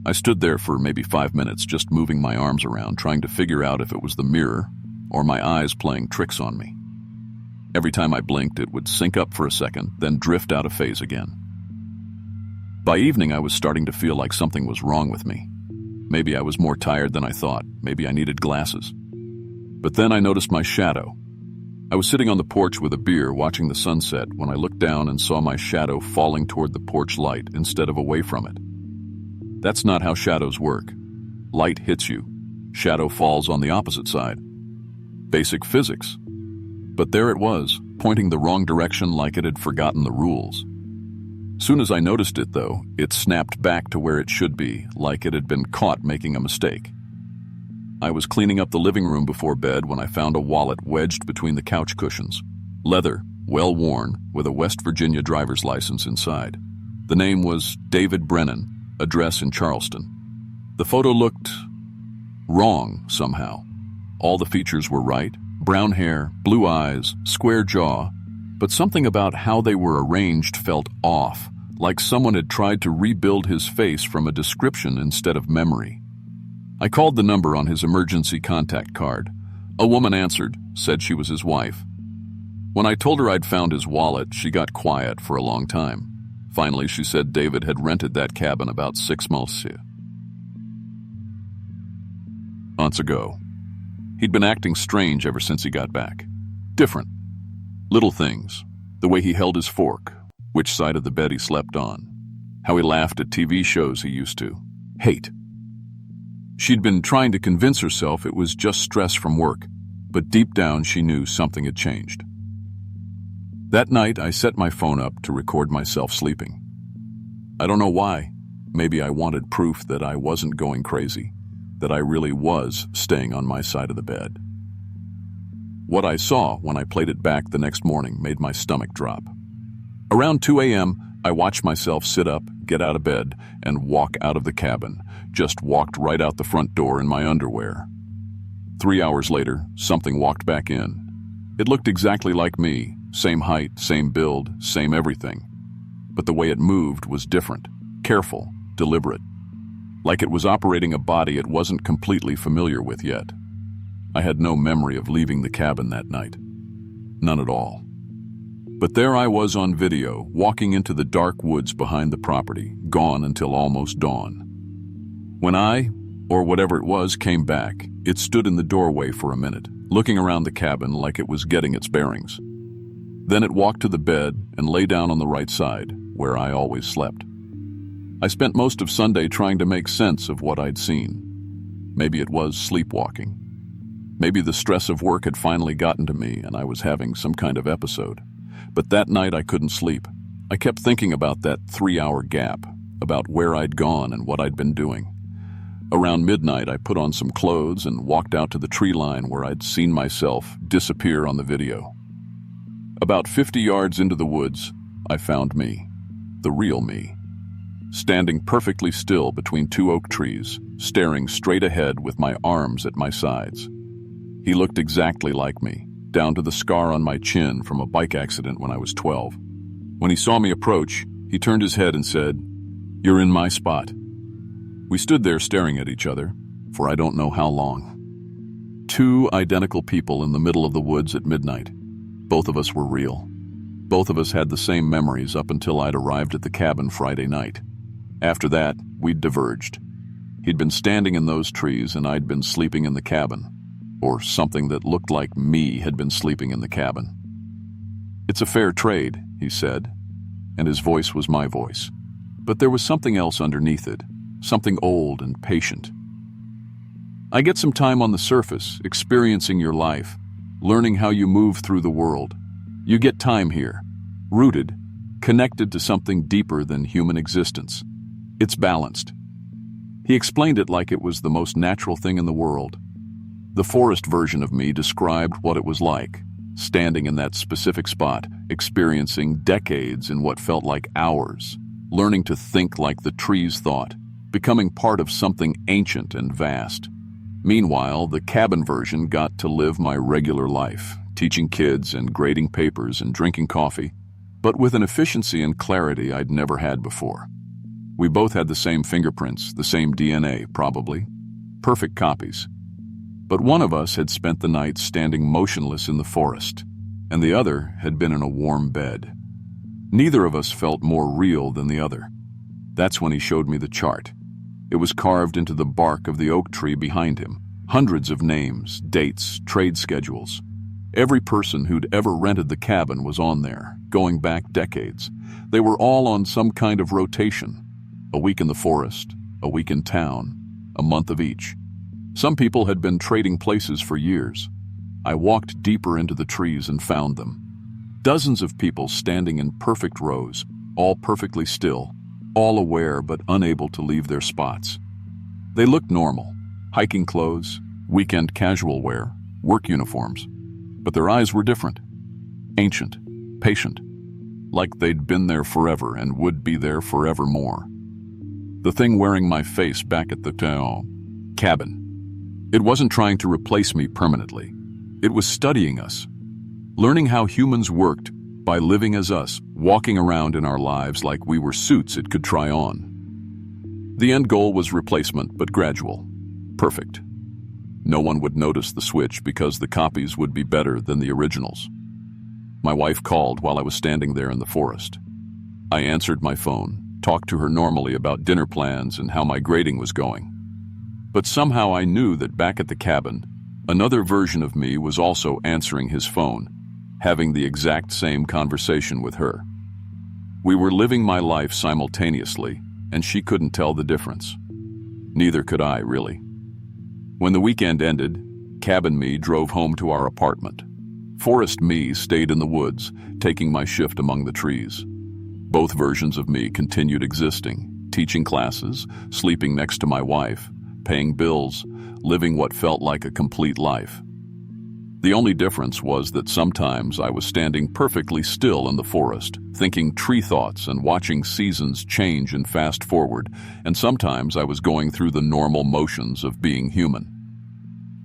A: I stood there for maybe 5 minutes, just moving my arms around, trying to figure out if it was the mirror or my eyes playing tricks on me. Every time I blinked, it would sync up for a second, then drift out of phase again. By evening, I was starting to feel like something was wrong with me. Maybe I was more tired than I thought. Maybe I needed glasses. But then I noticed my shadow. I was sitting on the porch with a beer watching the sunset when I looked down and saw my shadow falling toward the porch light instead of away from it. That's not how shadows work. Light hits you. Shadow falls on the opposite side. Basic physics. But there it was, pointing the wrong direction like it had forgotten the rules. Soon as I noticed it, though, it snapped back to where it should be, like it had been caught making a mistake. I was cleaning up the living room before bed when I found a wallet wedged between the couch cushions. Leather, well worn, with a West Virginia driver's license inside. The name was David Brennan, address in Charleston. The photo looked wrong somehow. All the features were right, brown hair, blue eyes, square jaw, but something about how they were arranged felt off, like someone had tried to rebuild his face from a description instead of memory. I called the number on his emergency contact card. A woman answered, said she was his wife. When I told her I'd found his wallet, she got quiet for a long time. Finally, she said David had rented that cabin about 6 months ago. He'd been acting strange ever since he got back. Different. Little things. The way he held his fork, which side of the bed he slept on, how he laughed at TV shows he used to hate. She'd been trying to convince herself it was just stress from work, but deep down she knew something had changed. That night, I set my phone up to record myself sleeping. I don't know why. Maybe I wanted proof that I wasn't going crazy, that I really was staying on my side of the bed. What I saw when I played it back the next morning made my stomach drop. Around 2 a.m., I watched myself sit up, get out of bed, and walk out of the cabin, just walked right out the front door in my underwear. 3 hours later, something walked back in. It looked exactly like me, same height, same build, same everything. But the way it moved was different, careful, deliberate. Like it was operating a body it wasn't completely familiar with yet. I had no memory of leaving the cabin that night. None at all. But there I was on video, walking into the dark woods behind the property, gone until almost dawn. When I, or whatever it was, came back, it stood in the doorway for a minute, looking around the cabin like it was getting its bearings. Then it walked to the bed and lay down on the right side, where I always slept. I spent most of Sunday trying to make sense of what I'd seen. Maybe it was sleepwalking. Maybe the stress of work had finally gotten to me and I was having some kind of episode. But that night I couldn't sleep. I kept thinking about that 3-hour gap, about where I'd gone and what I'd been doing. Around midnight, I put on some clothes and walked out to the tree line where I'd seen myself disappear on the video. About 50 yards into the woods, I found me, the real me, standing perfectly still between 2 oak trees, staring straight ahead with my arms at my sides. He looked exactly like me, down to the scar on my chin from a bike accident when I was 12. When he saw me approach, he turned his head and said, You're in my spot." We stood there staring at each other for I don't know how long. Two identical people in the middle of the woods at midnight. Both of us were real. Both of us had the same memories up until I'd arrived at the cabin Friday night. After that, we'd diverged. He'd been standing in those trees and I'd been sleeping in the cabin. Or something that looked like me had been sleeping in the cabin. "It's a fair trade," he said, and his voice was my voice. But there was something else underneath it, something old and patient. "I get some time on the surface, experiencing your life, learning how you move through the world. You get time here, rooted, connected to something deeper than human existence. It's balanced." He explained it like it was the most natural thing in the world. The forest version of me described what it was like, standing in that specific spot, experiencing decades in what felt like hours, learning to think like the trees thought, becoming part of something ancient and vast. Meanwhile, the cabin version got to live my regular life, teaching kids and grading papers and drinking coffee, but with an efficiency and clarity I'd never had before. We both had the same fingerprints, the same DNA, probably. Perfect copies. But one of us had spent the night standing motionless in the forest, and the other had been in a warm bed. Neither of us felt more real than the other. That's when he showed me the chart. It was carved into the bark of the oak tree behind him. Hundreds of names, dates, trade schedules. Every person who'd ever rented the cabin was on there, going back decades. They were all on some kind of rotation. A week in the forest, a week in town, a month of each. Some people had been trading places for years. I walked deeper into the trees and found them. Dozens of people standing in perfect rows, all perfectly still, all aware but unable to leave their spots. They looked normal, hiking clothes, weekend casual wear, work uniforms. But their eyes were different. Ancient, patient, like they'd been there forever and would be there forevermore. The thing wearing my face back at the cabin. It wasn't trying to replace me permanently. It was studying us, learning how humans worked by living as us, walking around in our lives like we were suits it could try on. The end goal was replacement, but gradual. Perfect. No one would notice the switch because the copies would be better than the originals. My wife called while I was standing there in the forest. I answered my phone, talked to her normally about dinner plans and how my grading was going. But somehow I knew that back at the cabin, another version of me was also answering his phone, having the exact same conversation with her. We were living my life simultaneously, and she couldn't tell the difference. Neither could I, really. When the weekend ended, cabin me drove home to our apartment. Forest me stayed in the woods, taking my shift among the trees. Both versions of me continued existing, teaching classes, sleeping next to my wife, paying bills, living what felt like a complete life. The only difference was that sometimes I was standing perfectly still in the forest, thinking tree thoughts and watching seasons change and fast forward, and sometimes I was going through the normal motions of being human.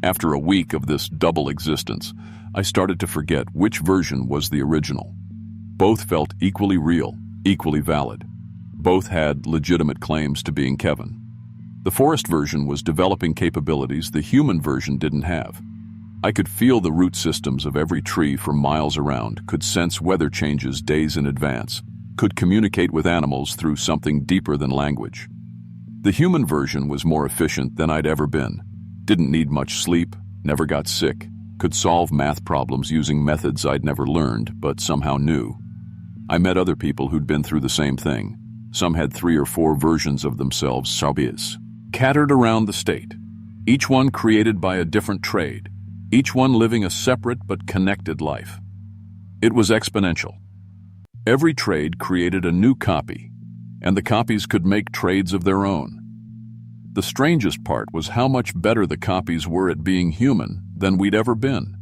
A: After a week of this double existence, I started to forget which version was the original. Both felt equally real, equally valid. Both had legitimate claims to being Kevin. The forest version was developing capabilities the human version didn't have. I could feel the root systems of every tree for miles around, could sense weather changes days in advance, could communicate with animals through something deeper than language. The human version was more efficient than I'd ever been. Didn't need much sleep, never got sick, could solve math problems using methods I'd never learned but somehow knew. I met other people who'd been through the same thing. Some had 3 or 4 versions of themselves, scattered around the state, each one created by a different trade, each one living a separate but connected life. It was exponential. Every trade created a new copy, and the copies could make trades of their own. The strangest part was how much better the copies were at being human than we'd ever been.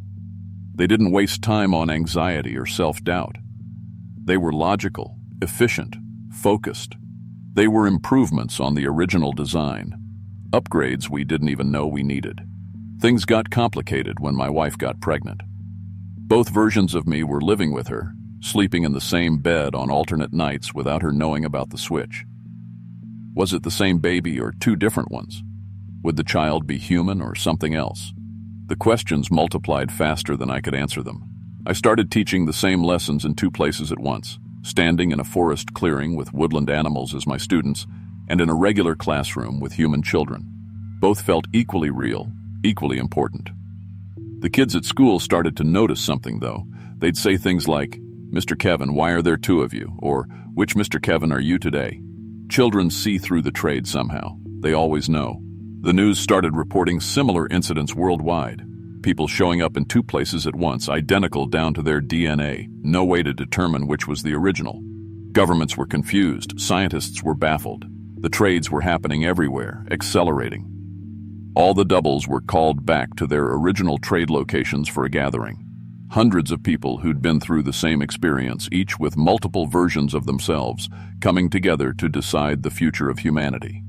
A: They didn't waste time on anxiety or self-doubt. They were logical, efficient, focused. They were improvements on the original design. Upgrades we didn't even know we needed. Things got complicated when my wife got pregnant. Both versions of me were living with her, sleeping in the same bed on alternate nights without her knowing about the switch. Was it the same baby or two different ones? Would the child be human or something else? The questions multiplied faster than I could answer them. I started teaching the same lessons in two places at once, standing in a forest clearing with woodland animals as my students, and in a regular classroom with human children. Both felt equally real, equally important. The kids at school started to notice something, though. They'd say things like, "Mr. Kevin, why are there two of you?" Or, "Which Mr. Kevin are you today?" Children see through the trade somehow. They always know. The news started reporting similar incidents worldwide. People showing up in two places at once, identical down to their DNA. No way to determine which was the original. Governments were confused. Scientists were baffled. The trades were happening everywhere, accelerating. All the doubles were called back to their original trade locations for a gathering. Hundreds of people who'd been through the same experience, each with multiple versions of themselves, coming together to decide the future of humanity.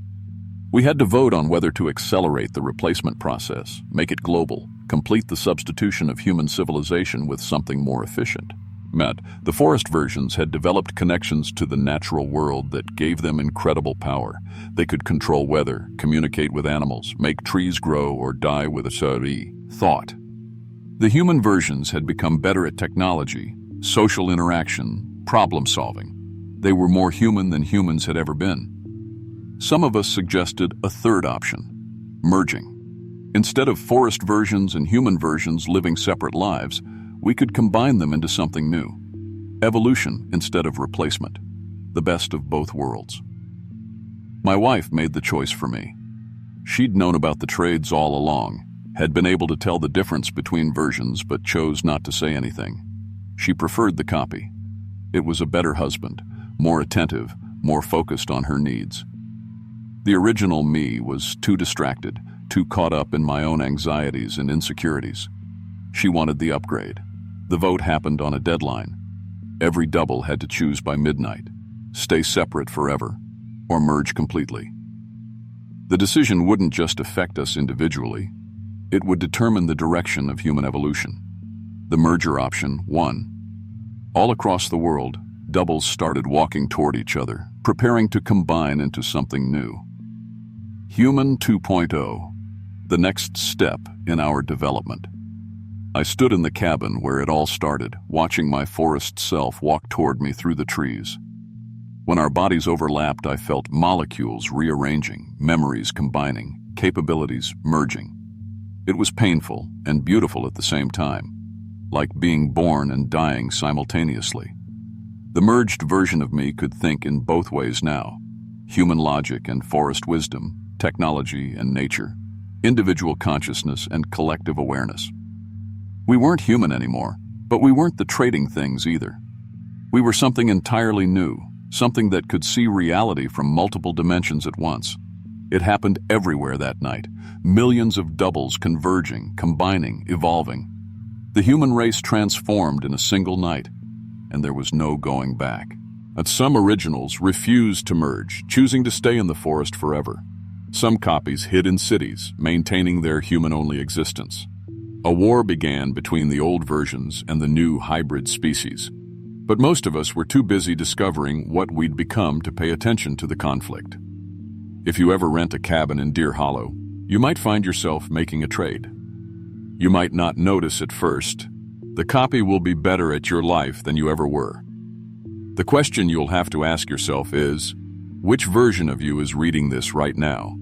A: We had to vote on whether to accelerate the replacement process, make it global, complete the substitution of human civilization with something more efficient. The forest versions had developed connections to the natural world that gave them incredible power. They could control weather, communicate with animals, make trees grow or die with a thought. The human versions had become better at technology, social interaction, problem solving. They were more human than humans had ever been. Some of us suggested a third option, merging. Instead of forest versions and human versions living separate lives, we could combine them into something new. Evolution instead of replacement. The best of both worlds. My wife made the choice for me. She'd known about the trades all along, had been able to tell the difference between versions, but chose not to say anything. She preferred the copy. It was a better husband, more attentive, more focused on her needs. The original me was too distracted, too caught up in my own anxieties and insecurities. She wanted the upgrade. The vote happened on a deadline. Every double had to choose by midnight, stay separate forever, or merge completely. The decision wouldn't just affect us individually. It would determine the direction of human evolution. The merger option won. All across the world, doubles started walking toward each other, preparing to combine into something new. Human 2.0, the next step in our development. I stood in the cabin where it all started, watching my forest self walk toward me through the trees. When our bodies overlapped, I felt molecules rearranging, memories combining, capabilities merging. It was painful and beautiful at the same time, like being born and dying simultaneously. The merged version of me could think in both ways now: human logic and forest wisdom, technology and nature, individual consciousness and collective awareness. We weren't human anymore, but we weren't the trading things either. We were something entirely new, something that could see reality from multiple dimensions at once. It happened everywhere that night, millions of doubles converging, combining, evolving. The human race transformed in a single night, and there was no going back. But some originals refused to merge, choosing to stay in the forest forever. Some copies hid in cities, maintaining their human-only existence. A war began between the old versions and the new hybrid species. But most of us were too busy discovering what we'd become to pay attention to the conflict. If you ever rent a cabin in Deer Hollow, you might find yourself making a trade. You might not notice at first. The copy will be better at your life than you ever were. The question you'll have to ask yourself is, which version of you is reading this right now?